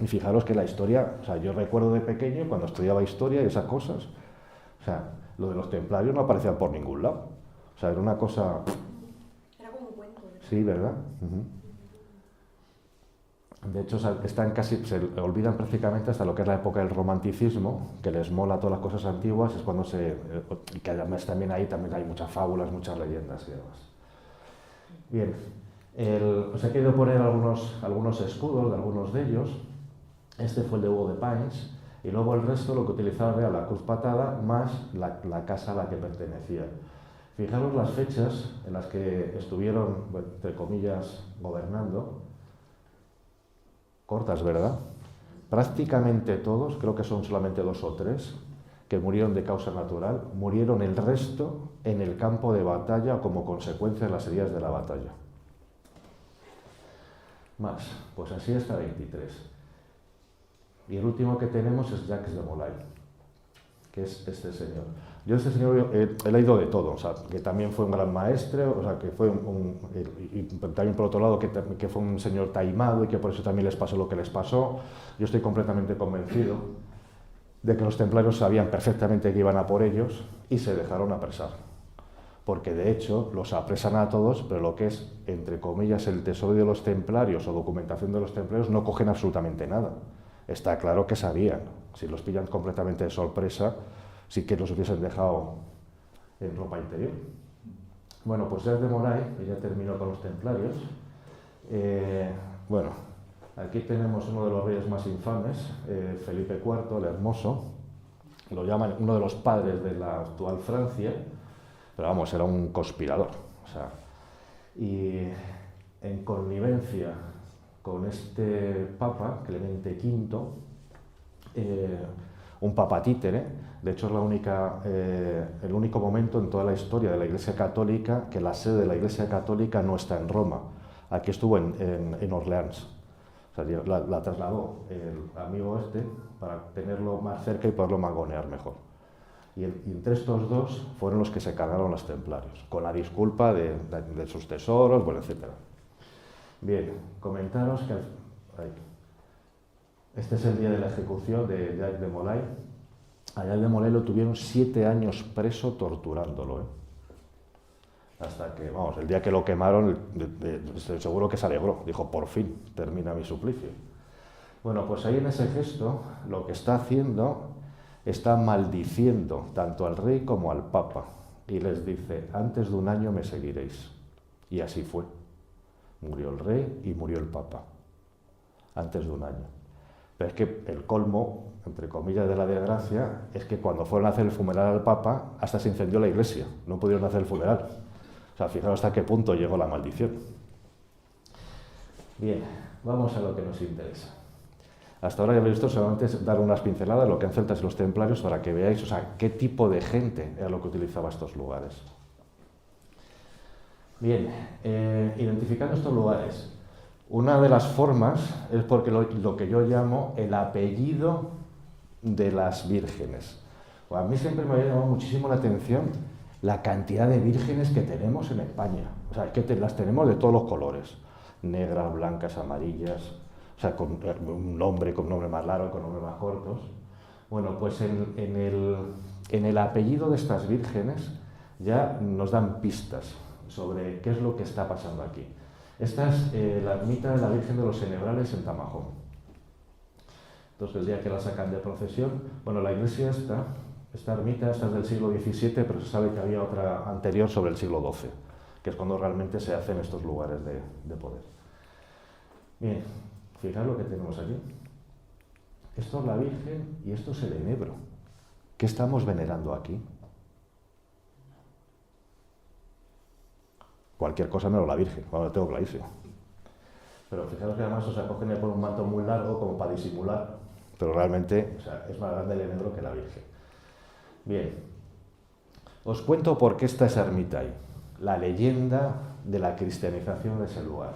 Y fijaros que la historia, o sea, yo recuerdo de pequeño, cuando estudiaba historia y esas cosas, o sea, lo de los templarios no aparecía por ningún lado. O sea, era una cosa... Era como un cuento, ¿verdad? Sí, ¿verdad? De hecho, están casi, se olvidan prácticamente hasta lo que es la época del romanticismo, que les mola todas las cosas antiguas, es cuando que además también hay muchas fábulas, muchas leyendas y demás. Bien, os he querido poner algunos escudos de algunos de ellos. Este fue el de Hugo de Payns, y luego el resto lo que utilizaba era la cruz patada más la casa a la que pertenecía. Fijaros las fechas en las que estuvieron, entre comillas, gobernando. Cortas, ¿verdad? Prácticamente todos, creo que son solamente 2 o 3, que murieron de causa natural, murieron el resto en el campo de batalla como consecuencia de las heridas de la batalla. Más, pues así hasta 23. Y el último que tenemos es Jacques de Molay, que es este señor. Yo este señor he leído de todo, o sea, que también fue un gran maestre, o sea, que fue y también por otro lado que fue un señor taimado y que por eso también les pasó lo que les pasó. Yo estoy completamente convencido de que los templarios sabían perfectamente que iban a por ellos y se dejaron apresar. Porque de hecho los apresan a todos, pero lo que es, entre comillas, el tesoro de los templarios o documentación de los templarios no cogen absolutamente nada. Está claro que sabían. Si los pillan completamente de sorpresa, sí que los hubiesen dejado en ropa interior. Bueno, pues Jacques de Molay, que ya terminó con los templarios. Bueno, aquí tenemos uno de los reyes más infames, Felipe IV, el Hermoso. Lo llaman uno de los padres de la actual Francia, pero vamos, era un conspirador. O sea, y en connivencia con este papa, Clemente V, un papa títere. De hecho, es el único momento en toda la historia de la Iglesia Católica que la sede de la Iglesia Católica no está en Roma. Aquí estuvo en Orleans. O sea, la trasladó el amigo este para tenerlo más cerca y poderlo mangonear mejor. Y entre estos dos fueron los que se cargaron los templarios, con la disculpa de sus tesoros, bueno, etc. Bien, comentaros que... Este es el día de la ejecución de Jacques de Molay. A Jacques de Molay lo tuvieron 7 años preso torturándolo, hasta que, vamos, el día que lo quemaron, seguro que se alegró. Dijo, por fin termina mi suplicio. Bueno, pues ahí en ese gesto lo que está haciendo, está maldiciendo tanto al rey como al papa. Y les dice, antes de 1 año me seguiréis. Y así fue. Murió el rey y murió el papa. Antes de 1 año. Pero es que el colmo, entre comillas, de la desgracia, es que cuando fueron a hacer el funeral al papa, hasta se incendió la iglesia. No pudieron hacer el funeral. O sea, fijaros hasta qué punto llegó la maldición. Bien, vamos a lo que nos interesa. Hasta ahora ya habéis visto solamente dar unas pinceladas de lo que han celtas y los templarios para que veáis, o sea, qué tipo de gente era lo que utilizaba estos lugares. Bien, identificando estos lugares, una de las formas es porque lo que yo llamo el apellido de las vírgenes. A mí siempre me había llamado muchísimo la atención la cantidad de vírgenes que tenemos en España. O sea, es que las tenemos de todos los colores, negras, blancas, amarillas, o sea, con un nombre más largo, con nombres más cortos. Bueno, pues en el apellido de estas vírgenes ya nos dan pistas sobre qué es lo que está pasando aquí. Esta es la ermita de la Virgen de los Enebrales en Tamajón. Entonces, el día que la sacan de procesión, bueno, la iglesia esta ermita, esta es del siglo XVII, pero se sabe que había otra anterior sobre el siglo XII, que es cuando realmente se hacen estos lugares de poder. Bien, fijaos lo que tenemos aquí. Esto es la Virgen y esto es el enebro. ¿Qué estamos venerando aquí? Cualquier cosa menos la Virgen, bueno, lo tengo clarísimo. Pero fijaros que además, o sea, cogen por un manto muy largo como para disimular, pero realmente, o sea, es más grande el enebro que la Virgen. Bien, os cuento por qué está esa ermita ahí, la leyenda de la cristianización de ese lugar.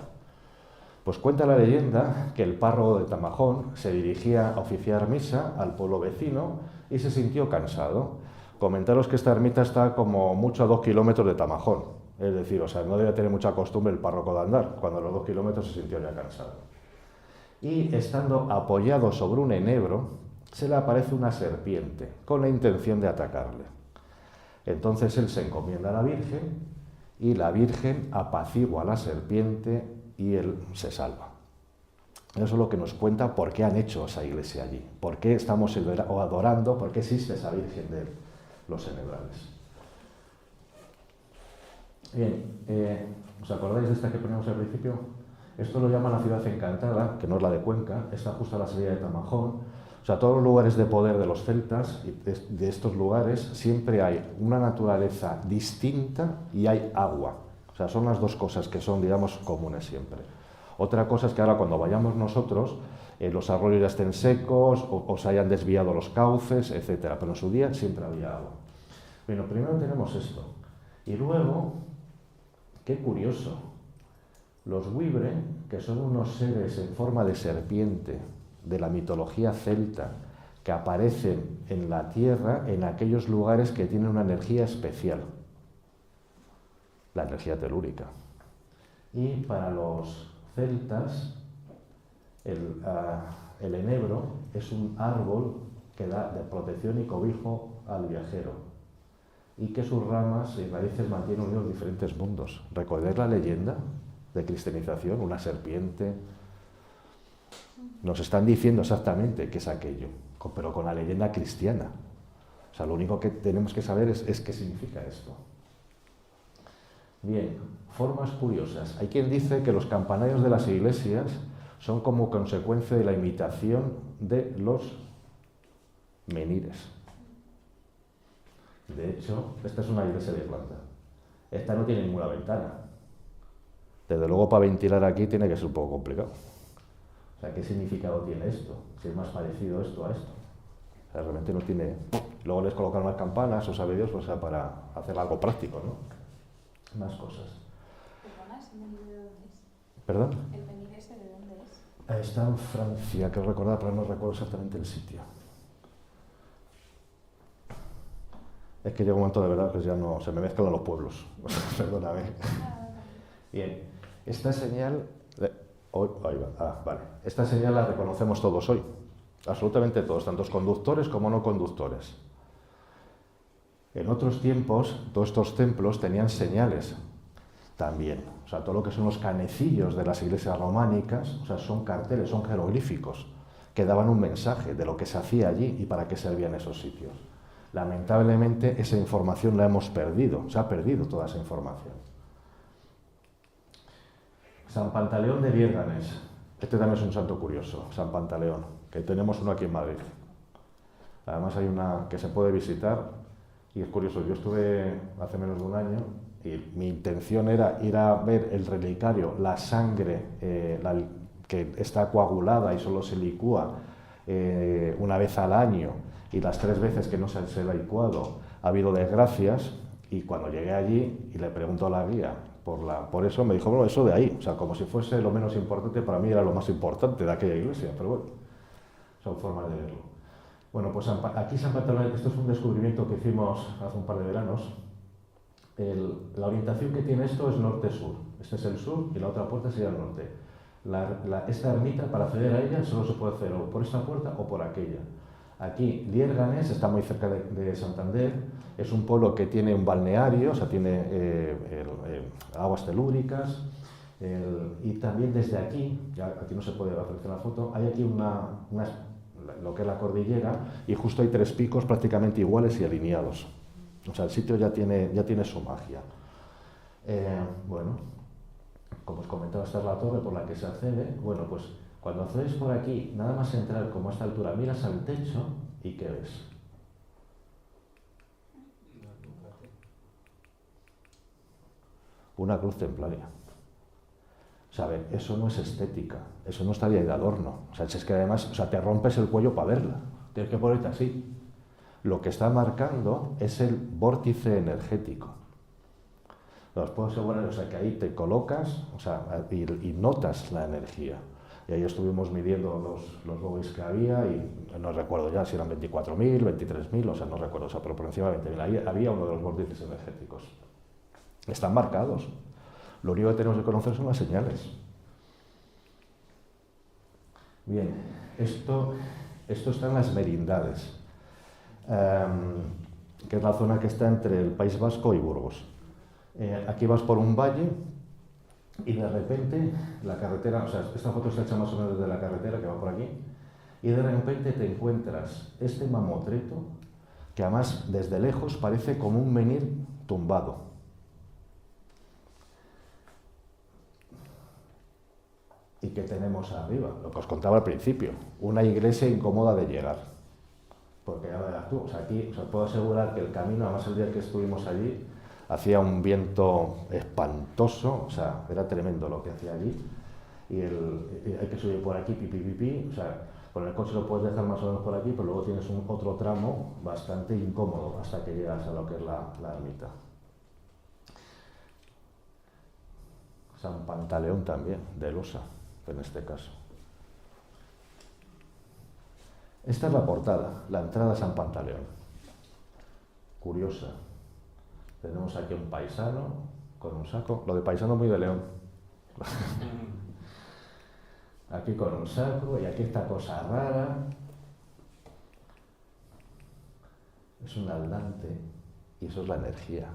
Pues cuenta la leyenda que el párroco de Tamajón se dirigía a oficiar misa al pueblo vecino y se sintió cansado. Comentaros que esta ermita está como mucho a 2 kilómetros de Tamajón, es decir, o sea, no debía tener mucha costumbre el párroco de andar, cuando a los 2 kilómetros se sintió ya cansado. Y estando apoyado sobre un enebro, se le aparece una serpiente con la intención de atacarle. Entonces él se encomienda a la Virgen y la Virgen apacigua a la serpiente y él se salva. Eso es lo que nos cuenta por qué han hecho esa iglesia allí, por qué estamos adorando, por qué existe esa Virgen de los Enebrales. Bien, ¿os acordáis de esta que poníamos al principio? Esto lo llaman la ciudad encantada, que no es la de Cuenca, está justo a la salida de Tamajón. O sea, todos los lugares de poder de los celtas, de estos lugares, siempre hay una naturaleza distinta y hay agua. O sea, son las dos cosas que son, digamos, comunes siempre. Otra cosa es que ahora cuando vayamos nosotros, los arroyos ya estén secos o se hayan desviado los cauces, etc. Pero en su día siempre había agua. Bueno, primero tenemos esto. Y luego, qué curioso, los Wibre, que son unos seres en forma de serpiente, de la mitología celta, que aparecen en la tierra en aquellos lugares que tienen una energía especial, la energía telúrica. Y para los celtas, el enebro es un árbol que da de protección y cobijo al viajero, y que sus ramas y raíces mantienen unidos diferentes mundos. ¿Recordáis la leyenda de cristianización? Una serpiente. Nos están diciendo exactamente qué es aquello, pero con la leyenda cristiana. O sea, lo único que tenemos que saber es qué significa esto. Bien, formas curiosas. Hay quien dice que los campanarios de las iglesias son como consecuencia de la imitación de los menires. De hecho, esta es una iglesia de Irlanda. Esta no tiene ninguna ventana. Desde luego, para ventilar aquí tiene que ser un poco complicado. O sea, ¿qué significado tiene esto? Si es más parecido esto a esto. O sea, realmente no tiene... Luego les colocan unas campanas, o sabe Dios, o sea, para hacer algo práctico, ¿no? Más cosas. ¿El menir de dónde es? ¿Perdón? ¿El menir ese de dónde es? Está en Francia, creo recordar, pero no recuerdo exactamente el sitio. Es que llega un momento de verdad que ya no... Se me mezclan los pueblos. Perdóname. Bien. Esta señal... Hoy va. Vale. Esta señal la reconocemos todos hoy, absolutamente todos, tanto conductores como no conductores. En otros tiempos, todos estos templos tenían señales también. O sea, todo lo que son los canecillos de las iglesias románicas, o sea, son carteles, son jeroglíficos, que daban un mensaje de lo que se hacía allí y para qué servían esos sitios. Lamentablemente, esa información la hemos perdido, se ha perdido toda esa información. San Pantaleón de Viérganes. Este también es un santo curioso, San Pantaleón, que tenemos uno aquí en Madrid. Además hay una que se puede visitar y es curioso. Yo estuve hace menos de un año y mi intención era ir a ver el relicario, la sangre que está coagulada y solo se licúa una vez al año, y las 3 veces que no se ha licuado ha habido desgracias, y cuando llegué allí y le pregunto a la guía por eso, me dijo, bueno, eso de ahí, o sea, como si fuese lo menos importante, para mí era lo más importante de aquella iglesia, pero bueno, son formas de verlo. Bueno, pues aquí San Pantaleón, esto es un descubrimiento que hicimos hace un par de veranos. La orientación que tiene esto es norte-sur, este es el sur y la otra puerta sería el norte. Esta ermita, para acceder a ella, solo se puede hacer o por esta puerta o por aquella. Aquí, Liérganes, está muy cerca de Santander, es un pueblo que tiene un balneario, o sea, tiene aguas telúricas, y también desde aquí, ya aquí no se puede hacer la foto, hay aquí lo que es la cordillera, y justo hay 3 picos prácticamente iguales y alineados. O sea, el sitio ya tiene su magia. Bueno, como os comentaba, esta es la torre por la que se accede. Bueno, pues cuando accedes por aquí, nada más entrar como a esta altura, miras al techo y ¿qué ves? Una cruz templaria. ¿Saben? Eso no es estética, eso no estaría ahí de adorno. O sea, es que además, o sea, te rompes el cuello para verla. Tienes que ponerte así. Lo que está marcando es el vórtice energético. Os puedo asegurar, o sea, que ahí te colocas, o sea, y notas la energía. Y ahí estuvimos midiendo los bobbies que había y no recuerdo ya si eran 24.000, 23.000, o sea, no recuerdo, o sea, pero por encima de 20.000. Ahí había uno de los vórtices energéticos. Están marcados. Lo único que tenemos que conocer son las señales. Bien, esto está en las Merindades, que es la zona que está entre el País Vasco y Burgos. Aquí vas por un valle y de repente la carretera, o sea, esta foto está hecha más o menos desde la carretera que va por aquí, y de repente te encuentras este mamotreto que además desde lejos parece como un menhir tumbado. ¿Y qué tenemos arriba? Lo que os contaba al principio, una iglesia incómoda de llegar. Porque ya verás tú, o sea, aquí os puedo asegurar que el camino, además el día que estuvimos allí, hacía un viento espantoso, o sea, era tremendo lo que hacía allí. Y hay que subir por aquí, pipi, o sea, con el coche lo puedes dejar más o menos por aquí, pero luego tienes otro tramo bastante incómodo hasta que llegas a lo que es la ermita. San Pantaleón también, de losa, en este caso. Esta es la portada, la entrada a San Pantaleón. Curiosa. Tenemos aquí un paisano con un saco. Lo de paisano muy de León. Aquí con un saco y aquí esta cosa rara. Es un atlante y eso es la energía.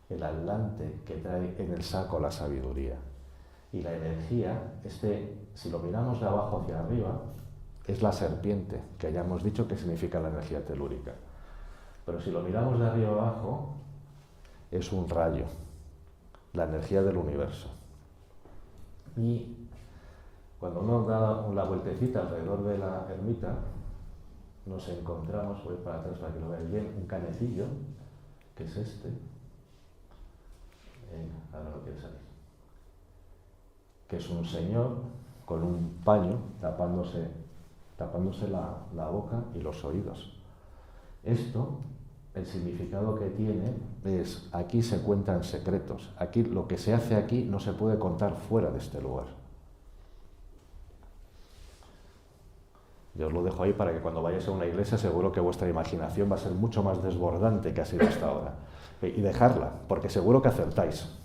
El atlante que trae en el saco la sabiduría. Y la energía, si lo miramos de abajo hacia arriba, es la serpiente, que ya hemos dicho que significa la energía telúrica. Pero si lo miramos de arriba abajo, es un rayo, la energía del universo. Y cuando uno da la vueltecita alrededor de la ermita, nos encontramos, voy para atrás para que lo veáis bien, un canecillo, que es este. Ahora no quiere salir. Que es un señor con un paño tapándose la boca y los oídos. Esto, el significado que tiene es, aquí se cuentan secretos, aquí lo que se hace aquí no se puede contar fuera de este lugar. Yo os lo dejo ahí para que cuando vayáis a una iglesia seguro que vuestra imaginación va a ser mucho más desbordante que ha sido hasta ahora. Y dejarla, porque seguro que acertáis.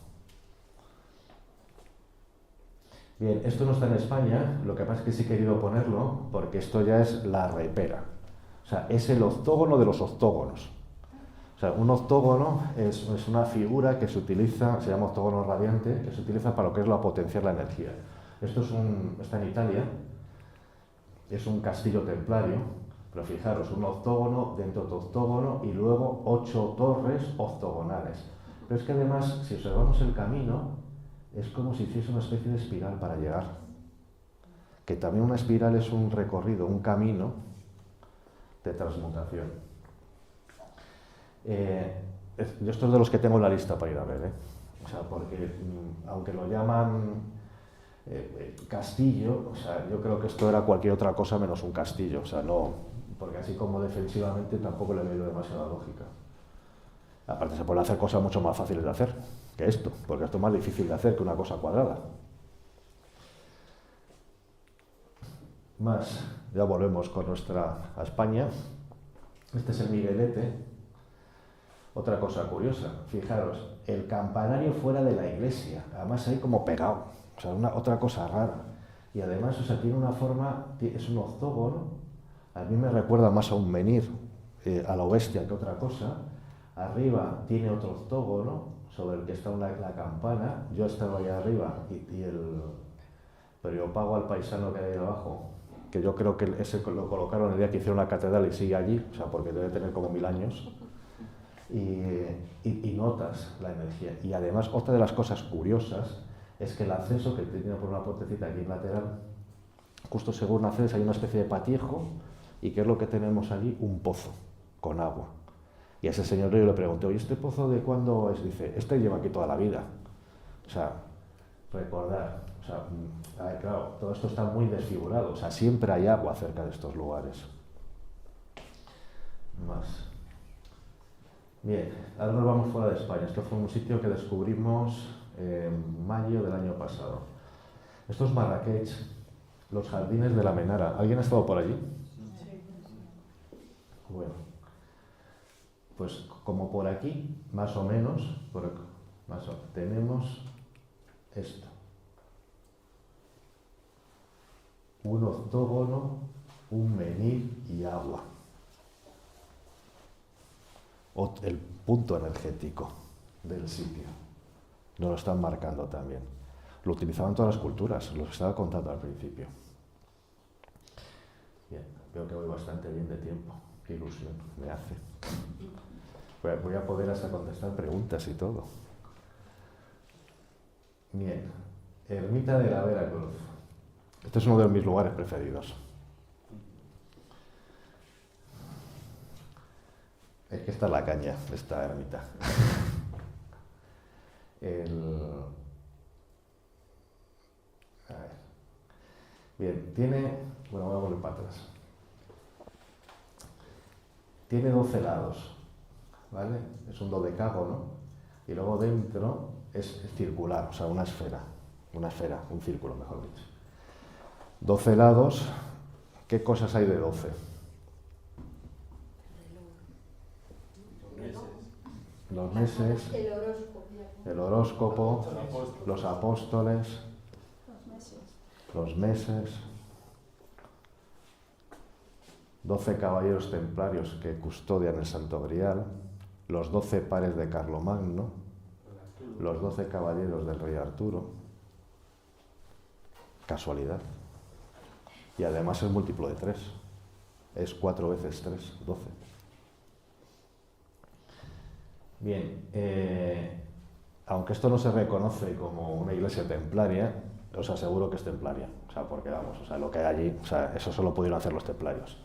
Bien, esto no está en España, lo que pasa es que sí he querido ponerlo porque esto ya es la repera. O sea, es el octógono de los octógonos. O sea, un octógono es una figura que se utiliza, se llama octógono radiante, que se utiliza para lo que es la potenciar la energía. Esto está en Italia, es un castillo templario, pero fijaros, un octógono dentro de otro octógono y luego 8 torres octogonales. Pero es que además, si observamos el camino, es como si hiciese una especie de espiral para llegar. Que también una espiral es un recorrido, un camino de transmutación. Yo esto es de los que tengo en la lista para ir a ver, O sea, porque aunque lo llaman castillo, o sea, yo creo que esto era cualquier otra cosa menos un castillo, o sea, no, porque así como defensivamente tampoco le veo demasiada lógica. Aparte se pueden hacer cosas mucho más fáciles de hacer que esto, porque esto es más difícil de hacer que una cosa cuadrada. Más, ya volvemos con a España. Este es el Miguelete. Otra cosa curiosa, fijaros, el campanario fuera de la iglesia, además ahí como pegado, o sea, otra cosa rara. Y además, o sea, tiene una forma, es un octógono, a mí me recuerda más a un menhir, a la bestia que otra cosa. Arriba tiene otro octógono sobre el que está la campana. Yo he estado ahí arriba pero yo pago al paisano que hay ahí abajo, que yo creo que ese lo colocaron el día que hicieron la catedral y sigue allí, o sea, porque debe tener como 1000 años. Y notas la energía. Y además, otra de las cosas curiosas es que el acceso que tiene por una puertecita aquí en lateral, justo según accedes hay una especie de patiejo, y ¿qué es lo que tenemos allí? Un pozo con agua. Y a ese señor yo le pregunté, oye, ¿este pozo de cuándo es? Dice, este lleva aquí toda la vida. O sea, recordar, o sea, claro, todo esto está muy desfigurado, o sea, siempre hay agua cerca de estos lugares. Más. Bien, ahora nos vamos fuera de España. Esto fue un sitio que descubrimos en mayo del año pasado. Esto es Marrakech, los jardines de la Menara. ¿Alguien ha estado por allí? Sí. Bueno, pues como por aquí, más o menos, tenemos esto. Un octógono, un menhir y agua. El punto energético del sitio. Nos lo están marcando también. Lo utilizaban todas las culturas, lo estaba contando al principio. Bien, veo que voy bastante bien de tiempo. Qué ilusión me hace. Voy a poder hasta contestar preguntas y todo. Bien, Ermita de la Veracruz. Este es uno de mis lugares preferidos. Es que está en la caña, esta ermita. A ver. Bien, bueno, voy a volver para atrás. Tiene 12 lados, ¿vale? Es un dodecágono, y luego dentro es circular, o sea, una esfera, un círculo, mejor dicho. 12 lados, ¿qué cosas hay de 12? Los meses, el horóscopo, los apóstoles, los meses, 12 caballeros templarios que custodian el Santo Grial, los 12 pares de Carlomagno, los 12 caballeros del rey Arturo. Casualidad. Y además es múltiplo de 3. Es 4 veces 3, 12. Bien, aunque esto no se reconoce como una iglesia templaria, os aseguro que es templaria. O sea, porque vamos, o sea, lo que hay allí, o sea, eso solo pudieron hacer los templarios.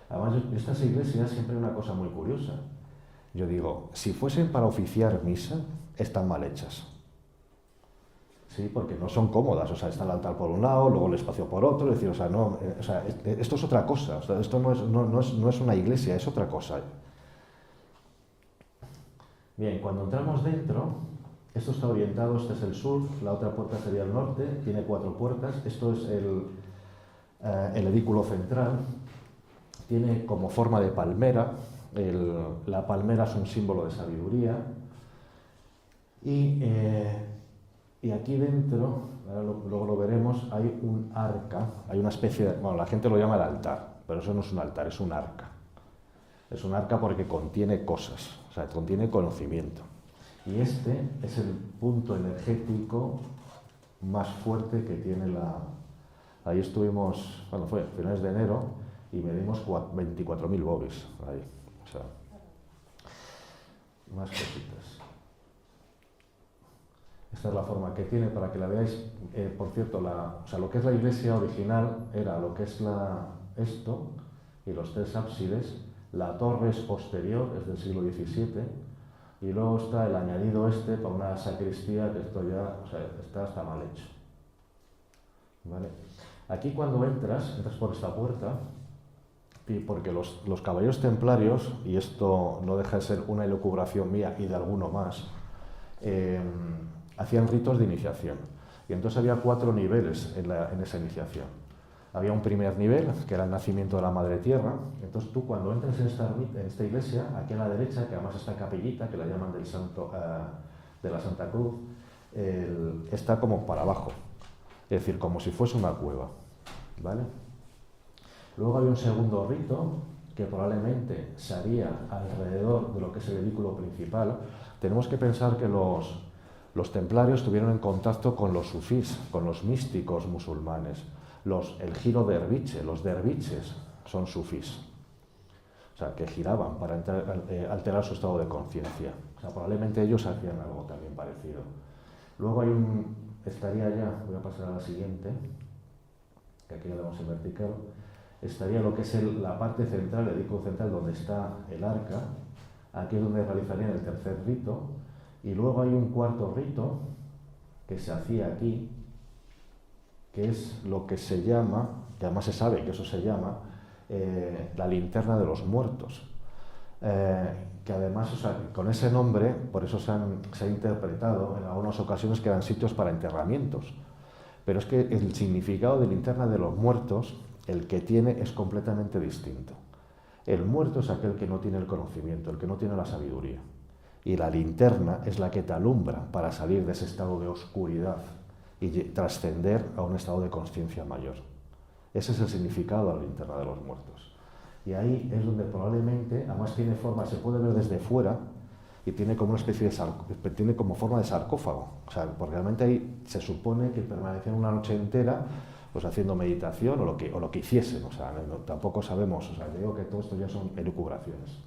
Además, estas iglesias siempre hay una cosa muy curiosa. Yo digo, si fuesen para oficiar misa, están mal hechas. Sí, porque no son cómodas, o sea, está el altar por un lado, luego el espacio por otro, es decir, o sea, no, o sea, esto es otra cosa, o sea, esto no es una iglesia, es otra cosa. Bien, cuando entramos dentro, esto está orientado, este es el sur, la otra puerta sería el norte, tiene 4 puertas, esto es el edículo central, tiene como forma de palmera, la palmera es un símbolo de sabiduría, y aquí dentro, ahora luego lo veremos, hay un arca, hay una especie de, bueno, la gente lo llama el altar, pero eso no es un altar, es un arca. Es un arca porque contiene cosas, o sea, contiene conocimiento. Y este es el punto energético más fuerte que tiene la... Ahí estuvimos, cuando fue, a finales de enero, y medimos 24.000 bovis ahí. O sea, más cositas. Esta es la forma que tiene para que la veáis. Por cierto, o sea, lo que es la iglesia original era lo que es esto y los 3 ábsides. La torre es posterior, es del siglo XVII, y luego está el añadido este para una sacristía, que esto ya, o sea, está mal hecho. ¿Vale? Aquí cuando entras por esta puerta, y porque los caballeros templarios, y esto no deja de ser una elucubración mía y de alguno más, hacían ritos de iniciación. Y entonces había 4 niveles en esa iniciación. Había un primer nivel, que era el nacimiento de la Madre Tierra. Entonces tú cuando entras en esta iglesia, aquí a la derecha, que además esta capillita, que la llaman de la Santa Cruz, está como para abajo. Es decir, como si fuese una cueva. ¿Vale? Luego había un segundo rito, que probablemente se haría alrededor de lo que es el edículo principal. Tenemos que pensar que los templarios estuvieron en contacto con los sufís, con los místicos musulmanes. El giro derviche, los derviches son sufís, o sea, que giraban para alterar su estado de conciencia. O sea, probablemente ellos hacían algo también parecido. Luego estaría ya, voy a pasar a la siguiente, que aquí ya la vemos en vertical, estaría lo que es la parte central, el edículo central, donde está el arca. Aquí es donde realizarían el tercer rito, y luego hay un cuarto rito que se hacía aquí, que es lo que se llama, que además se sabe que eso se llama, la linterna de los muertos. Que además, o sea, con ese nombre, por eso se ha interpretado en algunas ocasiones que eran sitios para enterramientos. Pero es que el significado de linterna de los muertos, el que tiene, es completamente distinto. El muerto es aquel que no tiene el conocimiento, el que no tiene la sabiduría. Y la linterna es la que te alumbra para salir de ese estado de oscuridad y trascender a un estado de conciencia mayor. Ese es el significado de la linterna de los muertos. Y ahí es donde probablemente, además tiene forma, se puede ver desde fuera, y tiene como una especie de tiene como forma de sarcófago. O sea, porque realmente ahí se supone que permanecían una noche entera pues haciendo meditación o lo que hiciesen. O sea, tampoco sabemos, o sea, digo que todo esto ya son elucubraciones.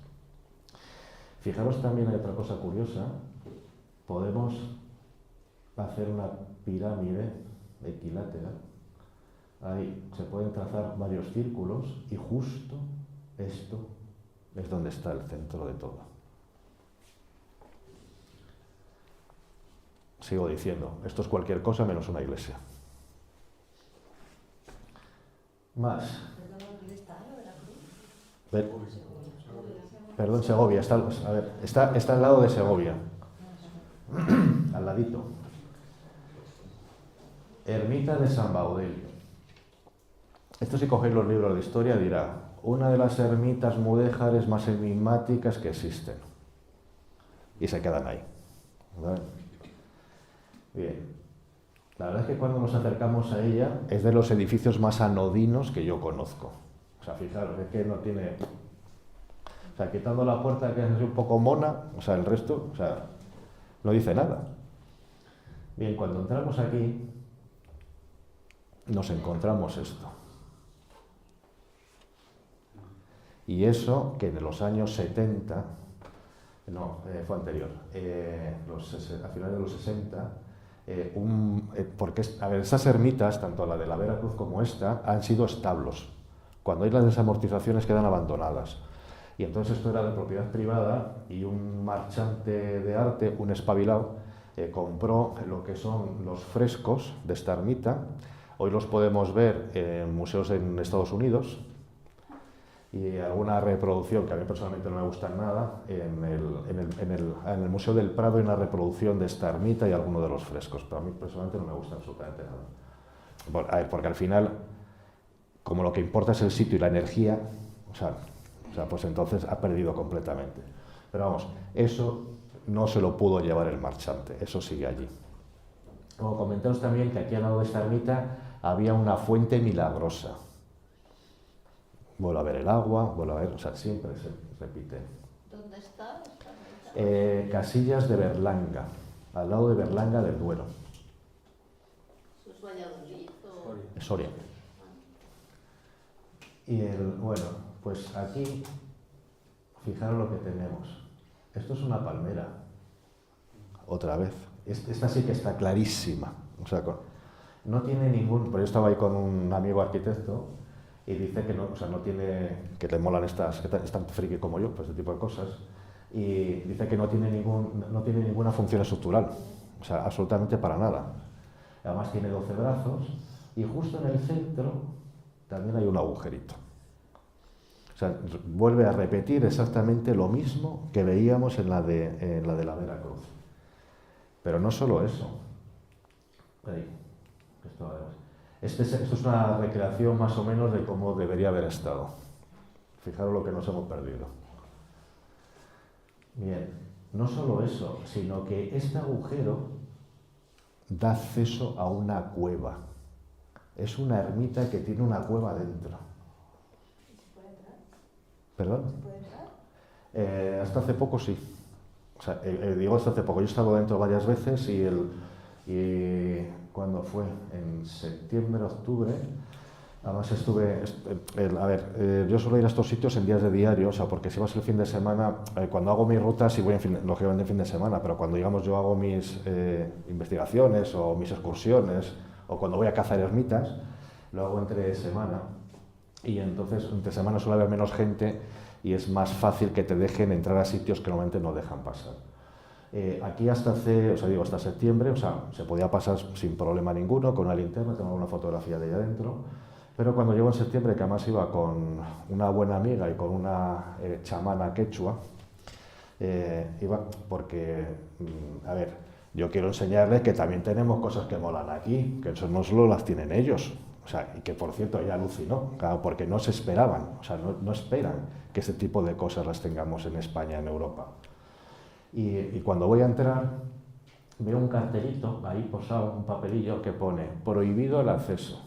Fijaros también, hay otra cosa curiosa, podemos hacer una pirámide equilátera, ahí se pueden trazar varios círculos y justo esto es donde está el centro de todo. Sigo diciendo, esto es cualquier cosa menos una iglesia. Más. Perdón, Segovia, está al lado de Segovia, al ladito. Ermita de San Baudel. Esto, si cogéis los libros de historia, dirá, una de las ermitas mudéjares más enigmáticas que existen. Y se quedan ahí. ¿Vale? Bien. La verdad es que cuando nos acercamos a ella, es de los edificios más anodinos que yo conozco. O sea, fijaros, es que no tiene... O sea, quitando la puerta, que es un poco mona, o sea, el resto, o sea, no dice nada. Bien, cuando entramos aquí, nos encontramos esto. Y eso, que en los años 70, no, fue anterior, a finales de los 60, porque, a ver, esas ermitas, tanto la de la Veracruz como esta, han sido establos. Cuando hay las desamortizaciones quedan abandonadas. Y entonces esto era de propiedad privada y un marchante de arte, un espabilado, compró lo que son los frescos de esta ermita. Hoy los podemos ver en museos en Estados Unidos y alguna reproducción que a mí personalmente no me gusta nada. En el Museo del Prado hay una reproducción de esta ermita y alguno de los frescos, pero a mí personalmente no me gusta absolutamente nada. Porque al final, como lo que importa es el sitio y la energía, o sea, pues entonces ha perdido completamente. Pero vamos, eso no se lo pudo llevar el marchante, eso sigue allí. Luego comentaros también que aquí al lado de esta ermita había una fuente milagrosa. Vuelvo a ver el agua, vuelvo a ver, o sea, siempre se repite. ¿Dónde está? Casillas de Berlanga, al lado de Berlanga del Duero. ¿Eso es Valladolid o...? Soria. Y bueno, pues aquí, fijaros lo que tenemos. Esto es una palmera. Otra vez. Esta sí que está clarísima. O sea, no tiene ningún... Pero yo estaba ahí con un amigo arquitecto y dice que no, o sea, no tiene... que le molan estas... que es tan friki como yo, pues este tipo de cosas. Y dice que no tiene ninguna función estructural. O sea, absolutamente para nada. Además tiene 12 brazos y justo en el centro también hay un agujerito. O sea, vuelve a repetir exactamente lo mismo que veíamos en la de la Veracruz. Pero no solo eso. Ahí, esto es una recreación más o menos de cómo debería haber estado. Fijaros lo que nos hemos perdido. Bien, no solo eso, sino que este agujero da acceso a una cueva. Es una ermita que tiene una cueva dentro. ¿Se puede entrar? ¿Perdón? ¿Se puede entrar? Hasta hace poco sí. O sea, digo hasta hace poco. Yo he estado dentro varias veces y ¿cuándo fue? En septiembre, octubre. Además estuve... yo suelo ir a estos sitios en días de diario, o sea, porque si vas el fin de semana, cuando hago mis rutas, sí voy lógicamente en fin de semana, pero cuando, digamos, yo hago mis investigaciones o mis excursiones, o cuando voy a cazar ermitas, lo hago entre semana, y entonces entre semana suele haber menos gente y es más fácil que te dejen entrar a sitios que normalmente no dejan pasar. Aquí hasta septiembre, o sea, se podía pasar sin problema ninguno, con una linterna, tengo una fotografía de ahí adentro. Pero cuando llego en septiembre, que además iba con una buena amiga y con una chamana quechua, iba porque, yo quiero enseñarles que también tenemos cosas que molan aquí, que eso no solo las tienen ellos. O sea, y que por cierto ella alucinó, claro, porque no se esperaban, o sea, no esperan que ese tipo de cosas las tengamos en España, en Europa. Y cuando voy a entrar, veo un cartelito ahí posado, un papelillo que pone prohibido el acceso.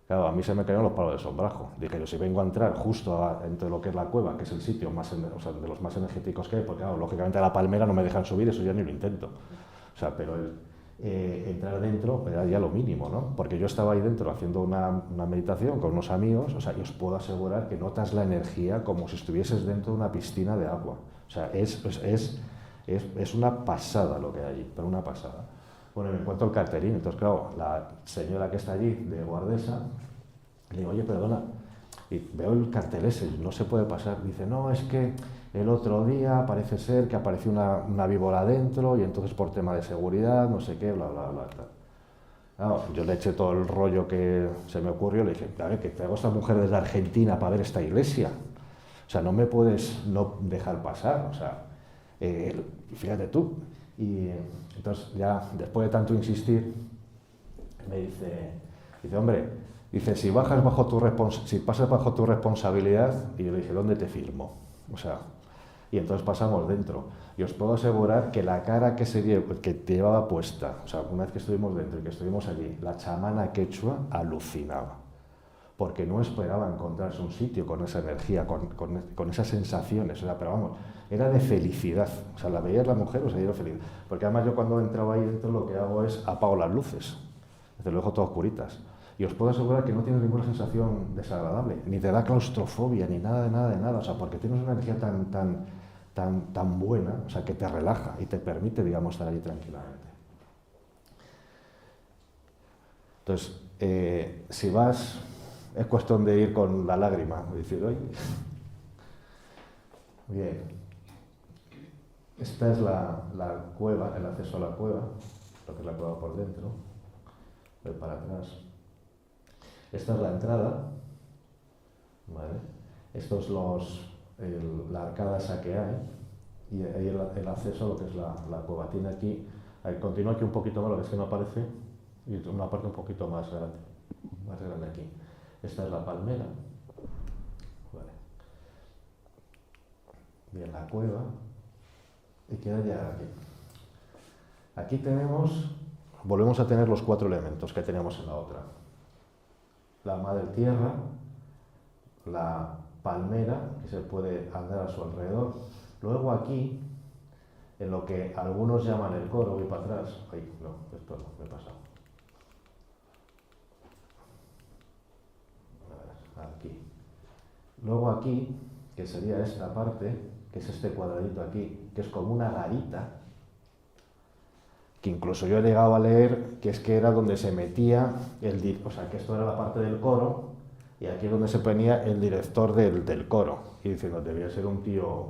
Claro, a mí se me cayeron los palos de sombrajo. Dije yo, si vengo a entrar justo entre lo que es la cueva, que es el sitio más, o sea, de los más energéticos que hay, porque claro, lógicamente a la palmera no me dejan subir, eso ya ni lo intento. O sea, pero entrar dentro era ya lo mínimo, ¿no? Porque yo estaba ahí dentro haciendo una meditación con unos amigos, o sea, y os puedo asegurar que notas la energía como si estuvieses dentro de una piscina de agua. O sea, es una pasada lo que hay allí, pero una pasada. Bueno, me encuentro el cartelín, entonces claro, la señora que está allí de guardesa, le digo, oye, perdona, y veo el cartel ese, no se puede pasar. Dice, no, es que el otro día parece ser que apareció una víbora dentro y entonces por tema de seguridad, no sé qué, bla, bla, bla, tal. Claro, yo le eché todo el rollo que se me ocurrió, le dije, a ver, que traigo a esta mujer desde Argentina para ver esta iglesia. O sea, no me puedes no dejar pasar, o sea, fíjate tú. Y entonces ya después de tanto insistir, me dice, hombre, dice, si pasas bajo tu responsabilidad, y yo le dije, ¿dónde te firmo? O sea, y entonces pasamos dentro. Y os puedo asegurar que la cara que te llevaba puesta, o sea, una vez que estuvimos dentro y que estuvimos allí, la chamana quechua alucinaba. Porque no esperaba encontrarse un sitio con esa energía, con esas sensaciones, o sea, pero vamos, era de felicidad, o sea, la veías la mujer, o sea, era feliz, porque además yo cuando entraba ahí dentro lo que hago es apago las luces, lo dejo todas oscuritas, y os puedo asegurar que no tienes ninguna sensación desagradable, ni te da claustrofobia, ni nada de nada, o sea, porque tienes una energía tan buena, o sea, que te relaja y te permite, digamos, estar allí tranquilamente. Entonces, si vas... Es cuestión de ir con la lágrima, decir, oye. Bien. Esta es la cueva, el acceso a la cueva, lo que es la cueva por dentro. Voy para atrás. Esta es la entrada. ¿Vale? Esto es la arcada esa que hay. Y ahí el acceso a lo que es la cueva. Tiene aquí, continúa aquí un poquito más, lo que es que no aparece, y una parte un poquito más grande aquí. Esta es la palmera. Vale. Bien, la cueva. Y queda ya aquí. Aquí volvemos a tener los 4 elementos que teníamos en la otra. la madre tierra, la palmera, que se puede andar a su alrededor. Luego aquí, en lo que algunos llaman el coro, voy para atrás. Ay, no, esto no, me he pasado. A ver, aquí. Luego aquí, que sería esta parte, que es este cuadradito aquí, que es como una garita, que incluso yo he llegado a leer que es que era donde se metía o sea, que esto era la parte del coro, y aquí es donde se ponía el director del coro, y diciendo, debía ser un tío,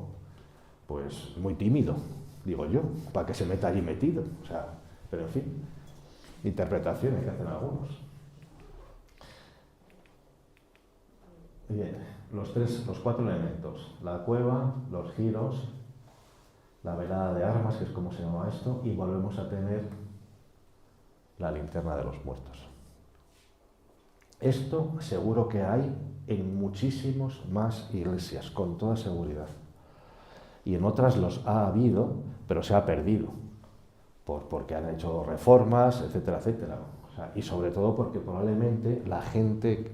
pues, muy tímido, digo yo, para que se meta allí metido, o sea, pero en fin, interpretaciones que hacen algunos. Bien, los 4 elementos, la cueva, los giros, la velada de armas, que es como se llama esto, y volvemos a tener la linterna de los muertos. Esto seguro que hay en muchísimas más iglesias, con toda seguridad. Y en otras los ha habido, pero se ha perdido, porque han hecho reformas, etcétera, etcétera. O sea, y sobre todo porque probablemente la gente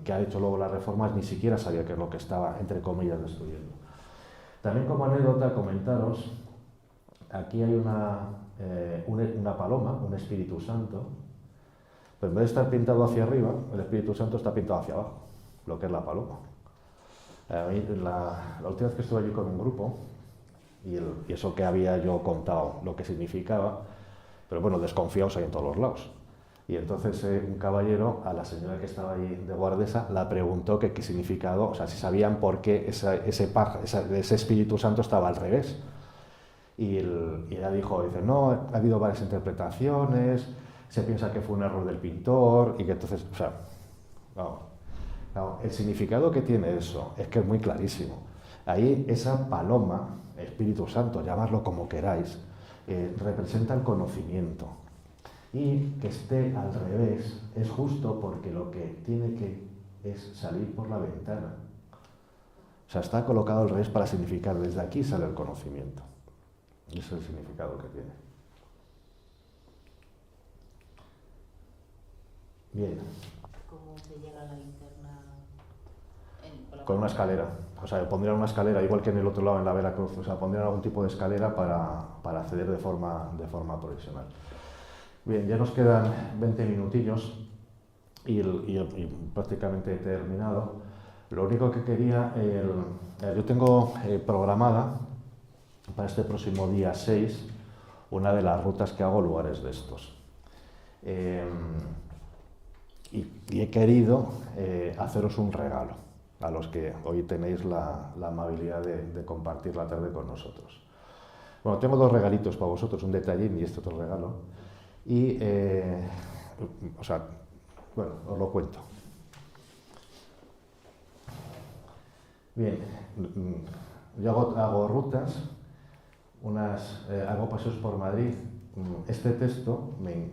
que ha hecho luego las reformas ni siquiera sabía qué es lo que estaba, entre comillas, destruyendo. También como anécdota comentaros, aquí hay una paloma, un Espíritu Santo, pero en vez de estar pintado hacia arriba, el Espíritu Santo está pintado hacia abajo, lo que es la paloma. A mí, la última vez que estuve allí con un grupo, y eso que había yo contado lo que significaba, pero bueno, desconfiados hay en todos los lados. Y entonces un caballero, a la señora que estaba ahí de guardesa, la preguntó que qué significado, o sea, si sabían por qué ese Espíritu Santo estaba al revés. Y ella dijo, no, ha habido varias interpretaciones, se piensa que fue un error del pintor, y que entonces, o sea, no, el significado que tiene eso es que es muy clarísimo. Ahí esa paloma, Espíritu Santo, llamadlo como queráis, representa el conocimiento. Y que esté al revés es justo porque lo que tiene que es salir por la ventana. O sea, está colocado al revés para significar desde aquí sale el conocimiento. Y ese es el significado que tiene. Bien. ¿Cómo se llega a la linterna? Con una escalera. O sea, pondrían una escalera, igual que en el otro lado, en la Veracruz. O sea, pondrían algún tipo de escalera para acceder de forma provisional. Bien, ya nos quedan 20 minutillos y prácticamente he terminado. Lo único que quería, yo tengo programada para este próximo día 6 una de las rutas que hago a lugares de estos. Y he querido haceros un regalo a los que hoy tenéis la amabilidad de compartir la tarde con nosotros. Bueno, tengo 2 regalitos para vosotros, un detallín y este otro regalo. Y, o sea, bueno, os lo cuento. Bien, yo hago rutas, hago paseos por Madrid. Este texto me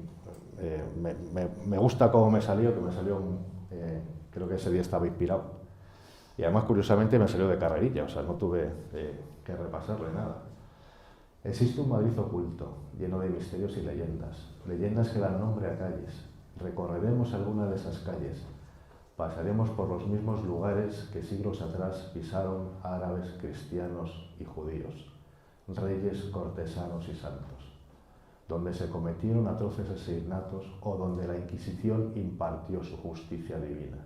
gusta cómo me salió, creo que ese día estaba inspirado. Y además, curiosamente, me salió de carrerilla, o sea, no tuve que repasarle nada. Existe un Madrid oculto, lleno de misterios y leyendas que dan nombre a calles. Recorreremos alguna de esas calles, pasaremos por los mismos lugares que siglos atrás pisaron árabes, cristianos y judíos, reyes, cortesanos y santos, donde se cometieron atroces asesinatos o donde la Inquisición impartió su justicia divina,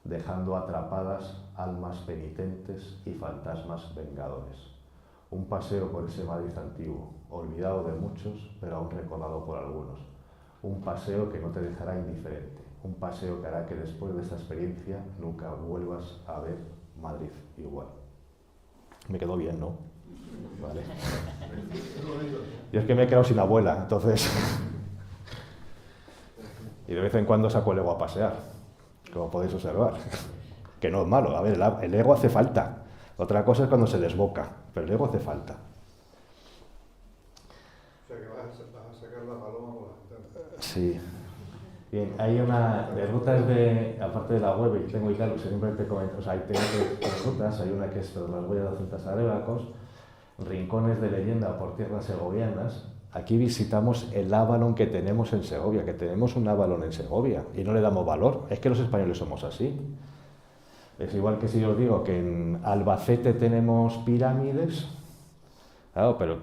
dejando atrapadas almas penitentes y fantasmas vengadores. Un paseo por ese Madrid antiguo, olvidado de muchos, pero aún recordado por algunos. Un paseo que no te dejará indiferente. Un paseo que hará que después de esta experiencia nunca vuelvas a ver Madrid igual. Me quedó bien, ¿no? Vale. Yo es que me he quedado sin abuela, entonces... Y de vez en cuando saco el ego a pasear, como podéis observar. Que no es malo, a ver, el ego hace falta. Otra cosa es cuando se desboca, pero el ego hace falta. O sea que vas a sacar la paloma por la ventana. Sí. Bien, hay una de rutas aparte de la web, y tengo y claro, siempre te comento, o sea, hay tres rutas, hay una que es las huellas de Cintas Arébacos, rincones de leyenda por tierras segovianas, Aquí visitamos el Avalon que tenemos en Segovia, que tenemos un Avalon en Segovia y no le damos valor. Es que los españoles somos así. Es igual que si yo os digo que en Albacete tenemos pirámides, claro, pero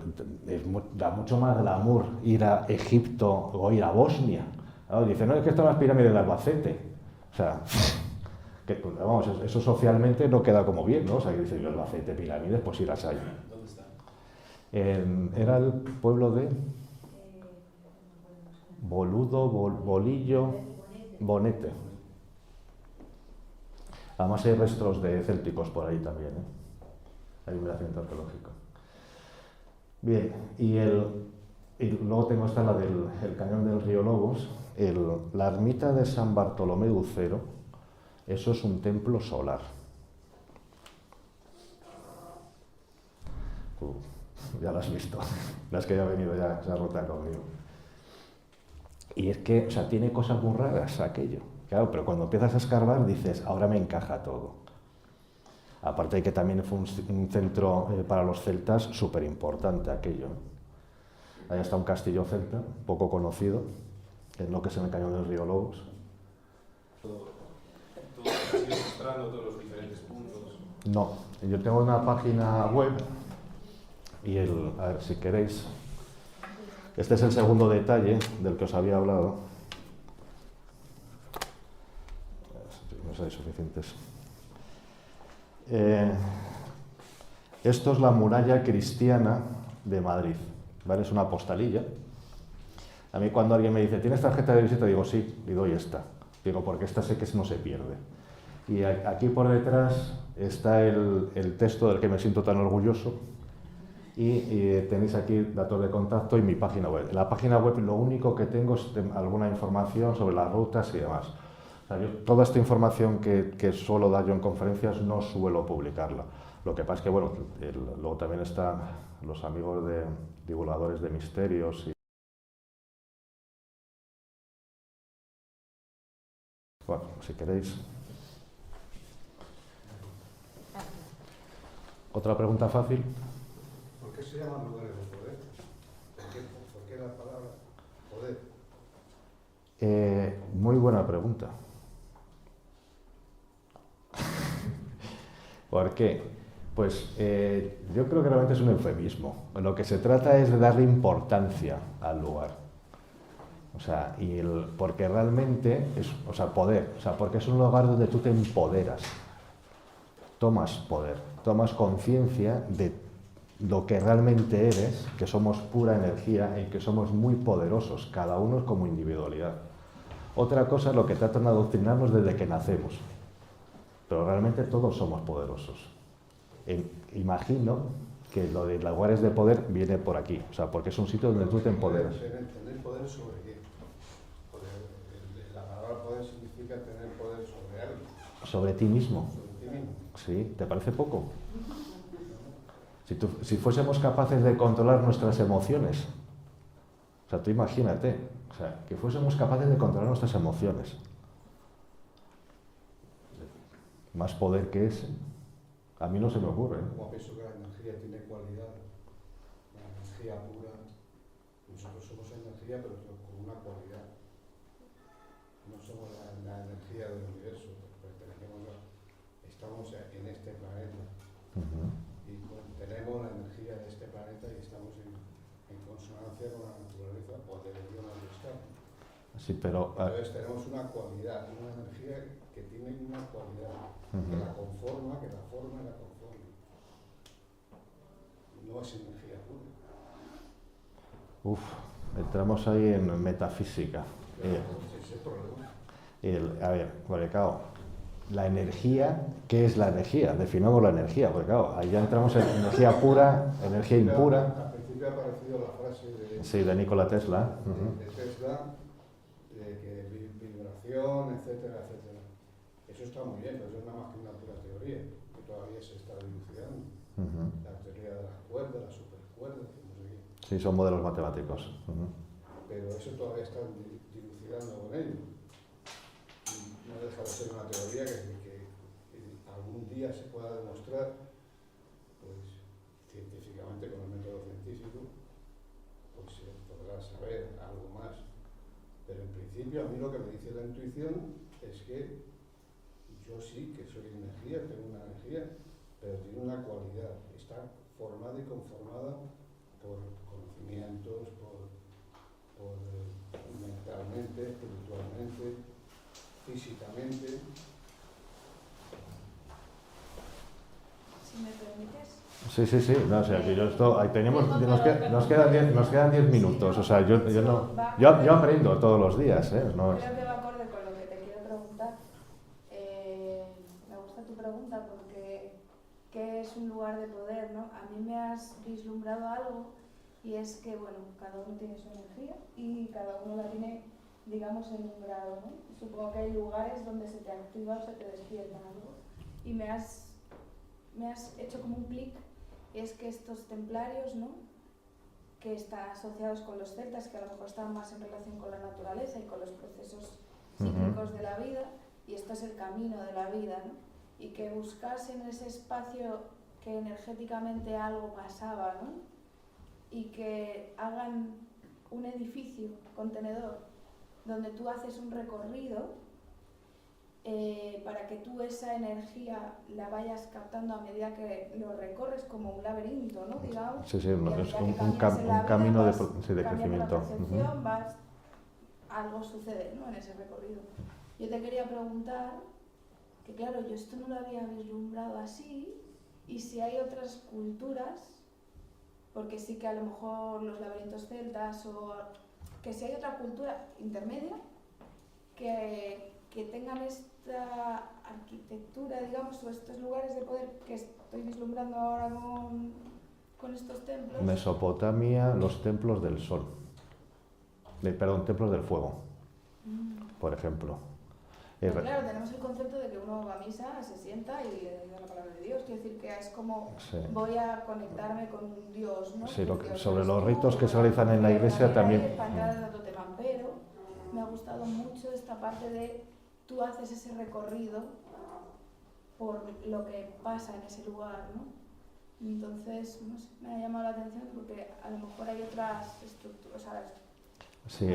da mucho más glamour ir a Egipto o ir a Bosnia. Claro, dice, no, es que están las pirámides de Albacete. O sea, que, vamos, eso socialmente no queda como bien, ¿no? O sea, que dice yo Albacete, pirámides, pues ir a allá. ¿Dónde está? Era el pueblo de Boludo, Bolillo, Bonete. Además hay restos de célticos por ahí también, ¿eh? Hay un yacimiento arqueológico. Bien, y luego tengo esta, la del el cañón del río Lobos. La ermita de San Bartolomé de Ucero, eso es un templo solar. Ya lo has visto, las que ya ha venido ya esa ruta conmigo. Y es que, o sea, tiene cosas muy raras aquello. Claro, pero cuando empiezas a escarbar dices, ahora me encaja todo. Aparte de que también fue un centro para los celtas súper importante aquello. Ahí está un castillo celta, poco conocido, en lo que es en el cañón del río Lobos. Todo lo que has ido mostrando, todos los diferentes puntos. No, yo tengo una página web y a ver si queréis. Este es el segundo detalle del que os había hablado. No sé, suficientes. Esto es la muralla cristiana de Madrid, ¿vale? Es una postalilla. A mí cuando alguien me dice, ¿tienes tarjeta de visita? Digo, sí, y doy esta. Digo, porque esta sé que no se pierde. Y aquí por detrás está el texto del que me siento tan orgulloso. Y tenéis aquí datos de contacto y mi página web. En la página web lo único que tengo es alguna información sobre las rutas y demás. O sea, toda esta información que suelo dar yo en conferencias no suelo publicarla. Lo que pasa es que, bueno, luego también están los amigos de divulgadores de misterios. Bueno, si queréis. ¿Otra pregunta fácil? ¿Por qué se llaman lugares de poder? ¿Por qué la palabra poder? Muy buena pregunta. ¿Por qué? Pues yo creo que realmente es un eufemismo. Lo que se trata es de darle importancia al lugar. O sea, porque realmente es, o sea, poder, o sea, porque es un lugar donde tú te empoderas, tomas poder, tomas conciencia de lo que realmente eres, que somos pura energía y que somos muy poderosos, cada uno como individualidad. Otra cosa es lo que tratan de adoctrinarnos desde que nacemos, pero realmente todos somos poderosos. Imagino que lo de lugares de poder viene por aquí, o sea, porque es un sitio donde tú te empoderas. ¿Tener poder sobre qué? La palabra poder significa tener poder sobre algo. Sobre ti mismo. Sobre ti mismo. Sí, ¿te parece poco? Si fuésemos capaces de controlar nuestras emociones, o sea, tú imagínate, o sea, que fuésemos capaces de controlar nuestras emociones. Más poder que ese, a mí no se me ocurre. Como pienso que la energía tiene cualidad, la energía pura, nosotros somos energía, pero con una cualidad. No somos la energía del universo, estamos en este planeta. Y tenemos la energía de este planeta y estamos en consonancia con la naturaleza, o deberíamos estar. Sí, pero entonces tenemos una cualidad, una energía que tiene una cualidad, que la conforma, que la forma y la conforma. No es energía pura. Uf, entramos ahí en metafísica. Ese es el problema. A ver, porque claro, la energía, ¿qué es la energía? Definamos la energía, porque claro, ahí ya entramos en energía pura, energía impura. Al principio ha aparecido la frase de Nikola Tesla. De Tesla, de que vibración, etcétera, etcétera. Eso está muy bien, pero eso es nada más que una pura teoría, que todavía se está dilucidando. La teoría de las cuerdas, las supercuerdas, no sé qué. Sí, son modelos matemáticos. Pero eso todavía está dilucidando con ello. No deja de ser una teoría que algún día se pueda demostrar, pues, científicamente, con el método científico, pues se podrá saber algo más. Pero en principio a mí lo que me dice la intuición es que yo sí que soy energía, tengo una energía, pero tiene una cualidad, está formada y conformada por conocimientos, por mentalmente, espiritualmente, físicamente. Si me permites. Sí, sí, sí. No, o sea, que yo esto, ahí tenemos, nos quedan 10 minutos. O sea, yo aprendo todos los días, ¿eh? No es... Creo que va acorde con lo que te quiero preguntar. Me gusta tu pregunta porque ¿qué es un lugar de poder, no? A mí me has vislumbrado algo y es que, bueno, cada uno tiene su energía y cada uno la tiene, digamos, en un grado, ¿no? Supongo que hay lugares donde se te activa o se te despierta algo. Y me has hecho como un clic, es que estos templarios, ¿no?, que están asociados con los celtas, que a lo mejor están más en relación con la naturaleza y con los procesos cíclicos de la vida, y esto es el camino de la vida, ¿no? Y que buscasen ese espacio que energéticamente algo pasaba, ¿no? Y que hagan un edificio contenedor donde tú haces un recorrido para que tú esa energía la vayas captando a medida que lo recorres, como un laberinto, ¿no? Digamos. Sí, sí, es un camino de crecimiento. La percepción, algo sucede, ¿no?, en ese recorrido. Yo te quería preguntar, que claro, yo esto no lo había vislumbrado así, y si hay otras culturas, porque sí que a lo mejor los laberintos celtas, o que si hay otra cultura intermedia que tengan esta arquitectura, digamos, o estos lugares de poder que estoy vislumbrando ahora con estos templos. Mesopotamia, los templos del sol. Templos del fuego, por ejemplo. Pero claro, tenemos el concepto de que uno va a misa, se sienta y le da la palabra de Dios. Quiero decir que es como, sí, voy a conectarme con un Dios, ¿no? Sí, Dios sobre los ritos que se realizan en la iglesia también. Para entrar en otro tema, pero me ha gustado mucho esta parte de tú haces ese recorrido por lo que pasa en ese lugar, ¿no? Entonces, no sé, me ha llamado la atención porque a lo mejor hay otras estructuras, ¿sabes? Sí,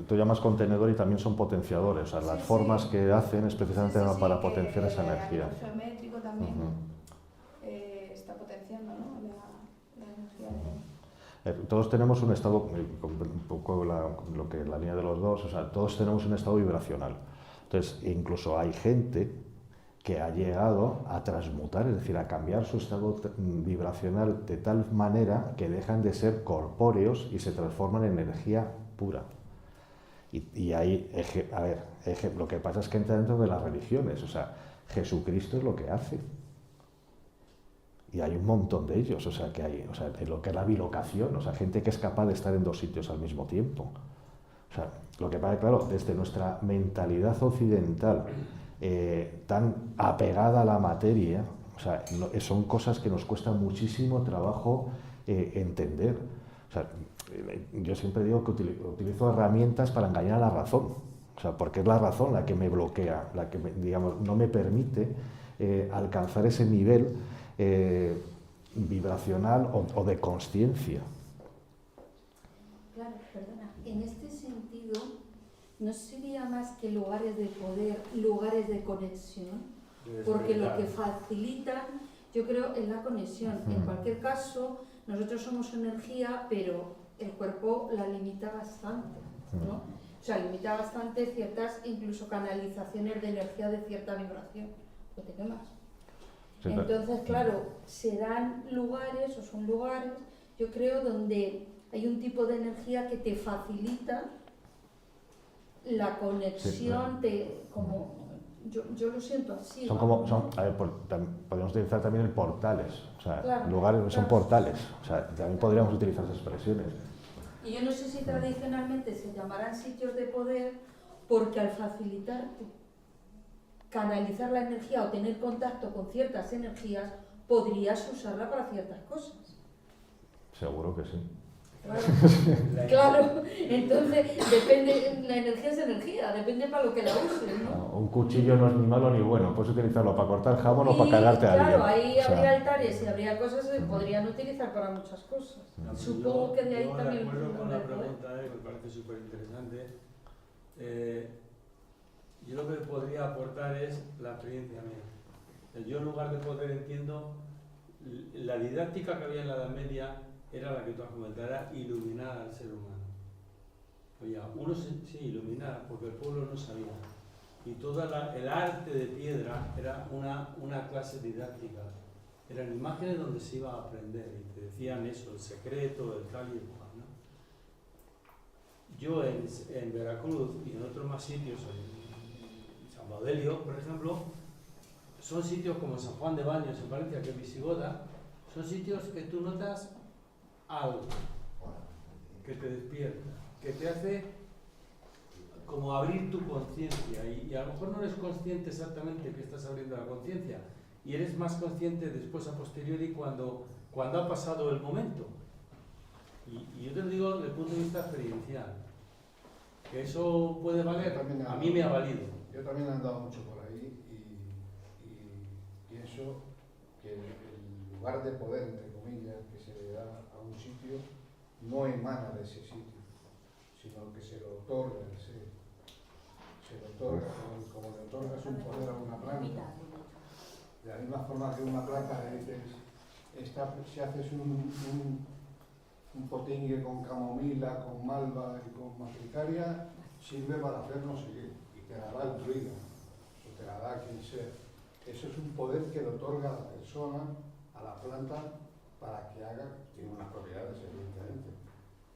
tú llamas contenedor y también son potenciadores, o sea, las formas que hacen es precisamente para potenciar esa energía. El geométrico también está potenciando, ¿no?, la energía. Todos tenemos un estado, un poco la línea de los dos, o sea, todos tenemos un estado vibracional. Entonces, incluso hay gente que ha llegado a transmutar, es decir, a cambiar su estado vibracional de tal manera que dejan de ser corpóreos y se transforman en energía pura. Y ahí, lo que pasa es que entra dentro de las religiones, o sea, Jesucristo es lo que hace. Y hay un montón de ellos, o sea, en lo que es la bilocación, o sea, gente que es capaz de estar en dos sitios al mismo tiempo. O sea, lo que pasa, claro, desde nuestra mentalidad occidental, tan apegada a la materia, o sea, son cosas que nos cuesta muchísimo trabajo entender. O sea, yo siempre digo que utilizo herramientas para engañar a la razón, o sea, porque es la razón la que me bloquea, la que digamos, no me permite alcanzar ese nivel vibracional o de consciencia. Claro, perdona, en este sentido, ¿no sería más que lugares de poder, lugares de conexión? Porque lo que facilitan, yo creo, es la conexión. En cualquier caso, nosotros somos energía, pero el cuerpo la limita bastante, ¿no? O sea, limita bastante ciertas, incluso canalizaciones de energía de cierta vibración. ¿O te quemas? Sí, entonces, claro, serán lugares, o son lugares, yo creo, donde hay un tipo de energía que te facilita la conexión, sí, como yo lo siento así. Podemos utilizar también portales, o sea, claro, lugares son portales, o sea, también podríamos utilizar esas expresiones. Y yo no sé si tradicionalmente se llamarán sitios de poder porque al facilitarte canalizar la energía o tener contacto con ciertas energías, podrías usarla para ciertas cosas. Seguro que sí. Claro, entonces depende, la energía es energía, depende para lo que la uses, ¿no? No, un cuchillo no es ni malo ni bueno, puedes utilizarlo para cortar jamón o para cagarte a alguien. Claro, ahí O sea, habría altares y habría cosas que se podrían utilizar para muchas cosas. Supongo que de ahí también... De acuerdo con la el poder. pregunta, me parece súper interesante. Yo lo que podría aportar es la experiencia mía. Yo en lugar de poder entiendo, la didáctica que había en la Edad Media era la que tú has comentado, era iluminar al ser humano. Oye, uno sí, iluminar, porque el pueblo no sabía. Y todo el arte de piedra era una clase didáctica. Eran imágenes donde se iba a aprender y te decían eso, el secreto, el tal y el cual, ¿no? Yo en Veracruz y en otros más sitios, en San Baudelio, por ejemplo, son sitios como San Juan de Baños, en Valencia, que es visigoda, son sitios que tú notas algo que te despierta, que te hace como abrir tu conciencia y a lo mejor no eres consciente exactamente que estás abriendo la conciencia y eres más consciente después a posteriori cuando ha pasado el momento. Y yo te lo digo desde el punto de vista experiencial, que eso puede valer, a mí me ha valido. Yo también he andado mucho por ahí y pienso que el lugar de poder, entre comillas, que se le da a un sitio no emana de ese sitio, sino que se lo otorga, se lo otorga, como le otorgas un poder a una planta. De la misma forma que una planta le dices, si haces un potingue con camomila, con malva y con matricaria, sirve para hacer no sé qué, y te la da el druida, o te la da quien sea. Eso es un poder que le otorga a la persona, a la planta, para que haga, tiene unas propiedades evidentemente,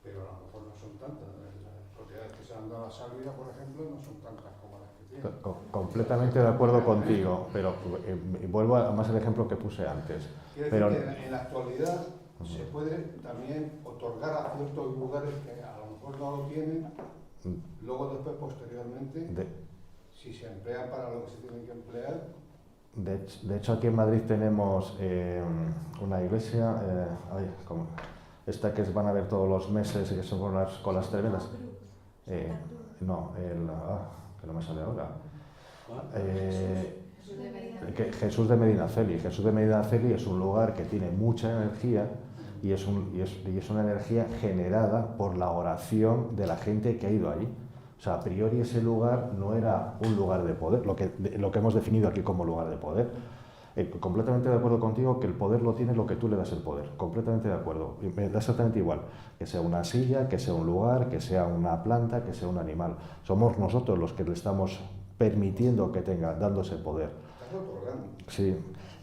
pero a lo mejor no son tantas. Las propiedades que se han dado a la salvia, por ejemplo, no son tantas como las que tiene. Completamente de acuerdo contigo, pero vuelvo a más el ejemplo que puse antes. Quiero decir que en la actualidad se puede también otorgar a ciertos lugares que a lo mejor no lo tienen, luego después posteriormente, si se emplea para lo que se tiene que emplear. De hecho aquí en Madrid tenemos una iglesia, esta que van a ver todos los meses y que son unas colas tremendas. No, que no me sale ahora. Jesús de Medinaceli. Jesús de Medinaceli es un lugar que tiene mucha energía y es una energía generada por la oración de la gente que ha ido allí. O sea, a priori ese lugar no era un lugar de poder, lo que hemos definido aquí como lugar de poder. Completamente de acuerdo contigo que el poder lo tiene lo que tú le das el poder, completamente de acuerdo, me da exactamente igual, que sea una silla, que sea un lugar, que sea una planta, que sea un animal. Somos nosotros los que le estamos permitiendo que tenga, dándose poder. Sí,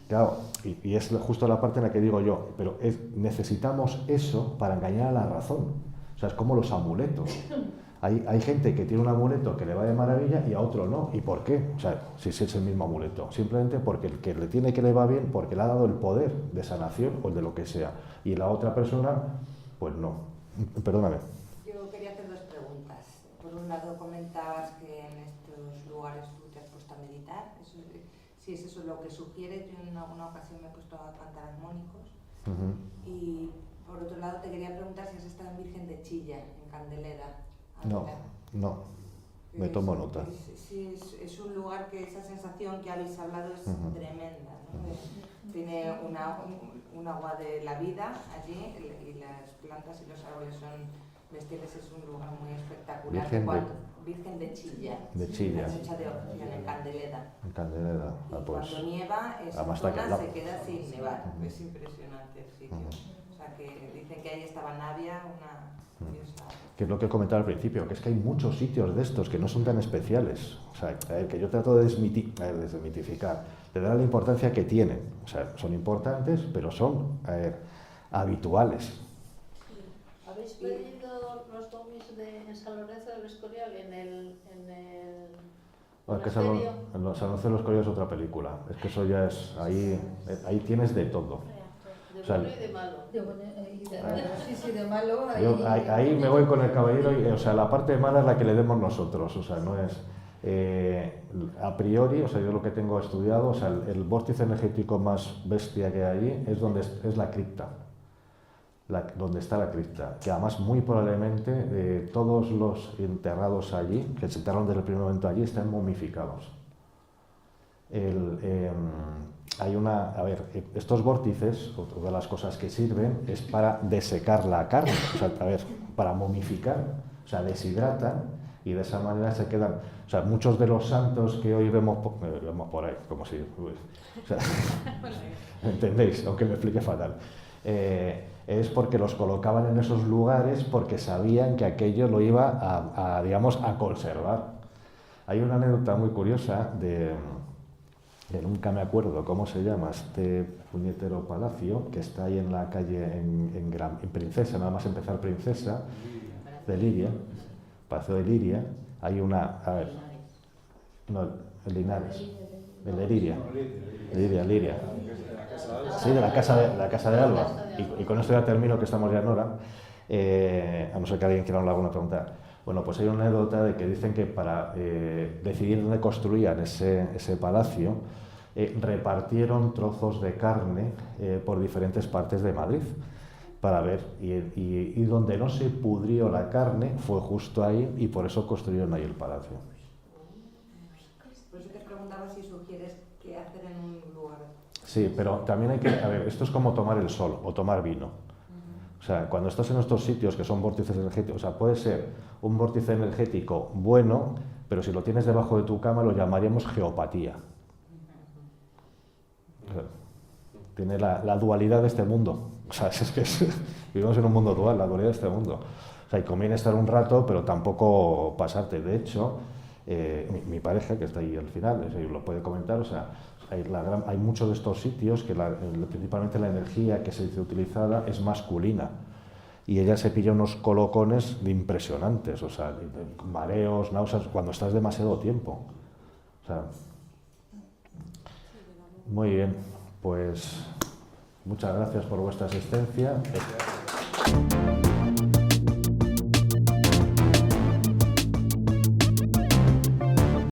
claro, y es justo la parte en la que digo yo, pero necesitamos eso para engañar a la razón. O sea, es como los amuletos. Hay gente que tiene un amuleto que le va de maravilla y a otro no. ¿Y por qué? O sea, si es el mismo amuleto. Simplemente porque el que le tiene que le va bien, porque le ha dado el poder de sanación o de lo que sea. Y la otra persona, pues no. Perdóname. Yo quería hacer dos preguntas. Por un lado, comentabas que en estos lugares tú te has puesto a meditar. Si es eso lo que sugiere, yo en alguna ocasión me he puesto a cantar armónicos. Y por otro lado, te quería preguntar si has estado en Virgen de Chilla, en Candelera. No, me tomo nota. Sí, es un lugar que esa sensación que habéis hablado es tremenda, ¿no? Tiene un agua de la vida allí y las plantas y los árboles son bestiales, es un lugar muy espectacular. Virgen de Chilla. De Chilla. La fecha de oración en Candelera. En Candelera. Pues, cuando nieva, esa zona se queda sin nevar. Es impresionante el sitio. O sea, que dicen que ahí estaba Navia, una diosa. Que es lo que comentaba al principio, que es que hay muchos sitios de estos que no son tan especiales. O sea, que yo trato de desmitificar, de dar la importancia que tienen. O sea, son importantes, pero son habituales. ¿Habéis pedido los domis de San Lorenzo del Escorial en el que San Lorenzo del Escorial es otra película. Es que eso ya es... Ahí tienes de todo. De bueno y de malo. De malo. Ahí me voy con el caballero y, o sea, la parte mala es la que le demos nosotros, o sea, no es a priori, o sea, yo lo que tengo estudiado, o sea, el vórtice energético más bestia que hay allí es donde es la cripta. donde está la cripta, que además muy probablemente todos los enterrados allí, que se enterraron desde el primer momento allí, están momificados. Estos vórtices, otra de las cosas que sirven es para desecar la carne, o sea, para momificar, o sea, deshidratan y de esa manera se quedan. O sea, muchos de los santos que hoy vemos por ahí, como si... o sea, ¿entendéis? Aunque me explique fatal. Es porque los colocaban en esos lugares porque sabían que aquello lo iba digamos, a conservar. Hay una anécdota muy curiosa que nunca me acuerdo cómo se llama este puñetero palacio, que está ahí en la calle en Princesa, nada más empezar Princesa, de Liria, Palacio de Liria. Hay una, el Linares, el de Liria, Liria. Sí, de la casa de Alba. Y con esto ya termino, que estamos ya en hora, a no ser que alguien quiera hablar alguna pregunta. Bueno, pues hay una anécdota de que dicen que para decidir dónde construían ese palacio, repartieron trozos de carne por diferentes partes de Madrid para ver, y donde no se pudrió la carne fue justo ahí, y por eso construyeron ahí el palacio. Por eso te preguntaba si sugieres qué hacer en un lugar. Sí, pero también hay que, esto es como tomar el sol o tomar vino. O sea, cuando estás en estos sitios que son vórtices energéticos, o sea, puede ser un vórtice energético bueno, pero si lo tienes debajo de tu cama lo llamaríamos geopatía. O sea, tiene la dualidad de este mundo. O sea, vivimos en un mundo dual, la dualidad de este mundo. O sea, y conviene estar un rato, pero tampoco pasarte. De hecho, mi pareja, que está ahí al final, lo puede comentar, o sea, hay muchos de estos sitios que principalmente la energía que se dice utilizada es masculina, y ella se pilla unos colocones impresionantes, o sea, mareos, náuseas, cuando estás demasiado tiempo. O sea, muy bien, pues muchas gracias por vuestra asistencia.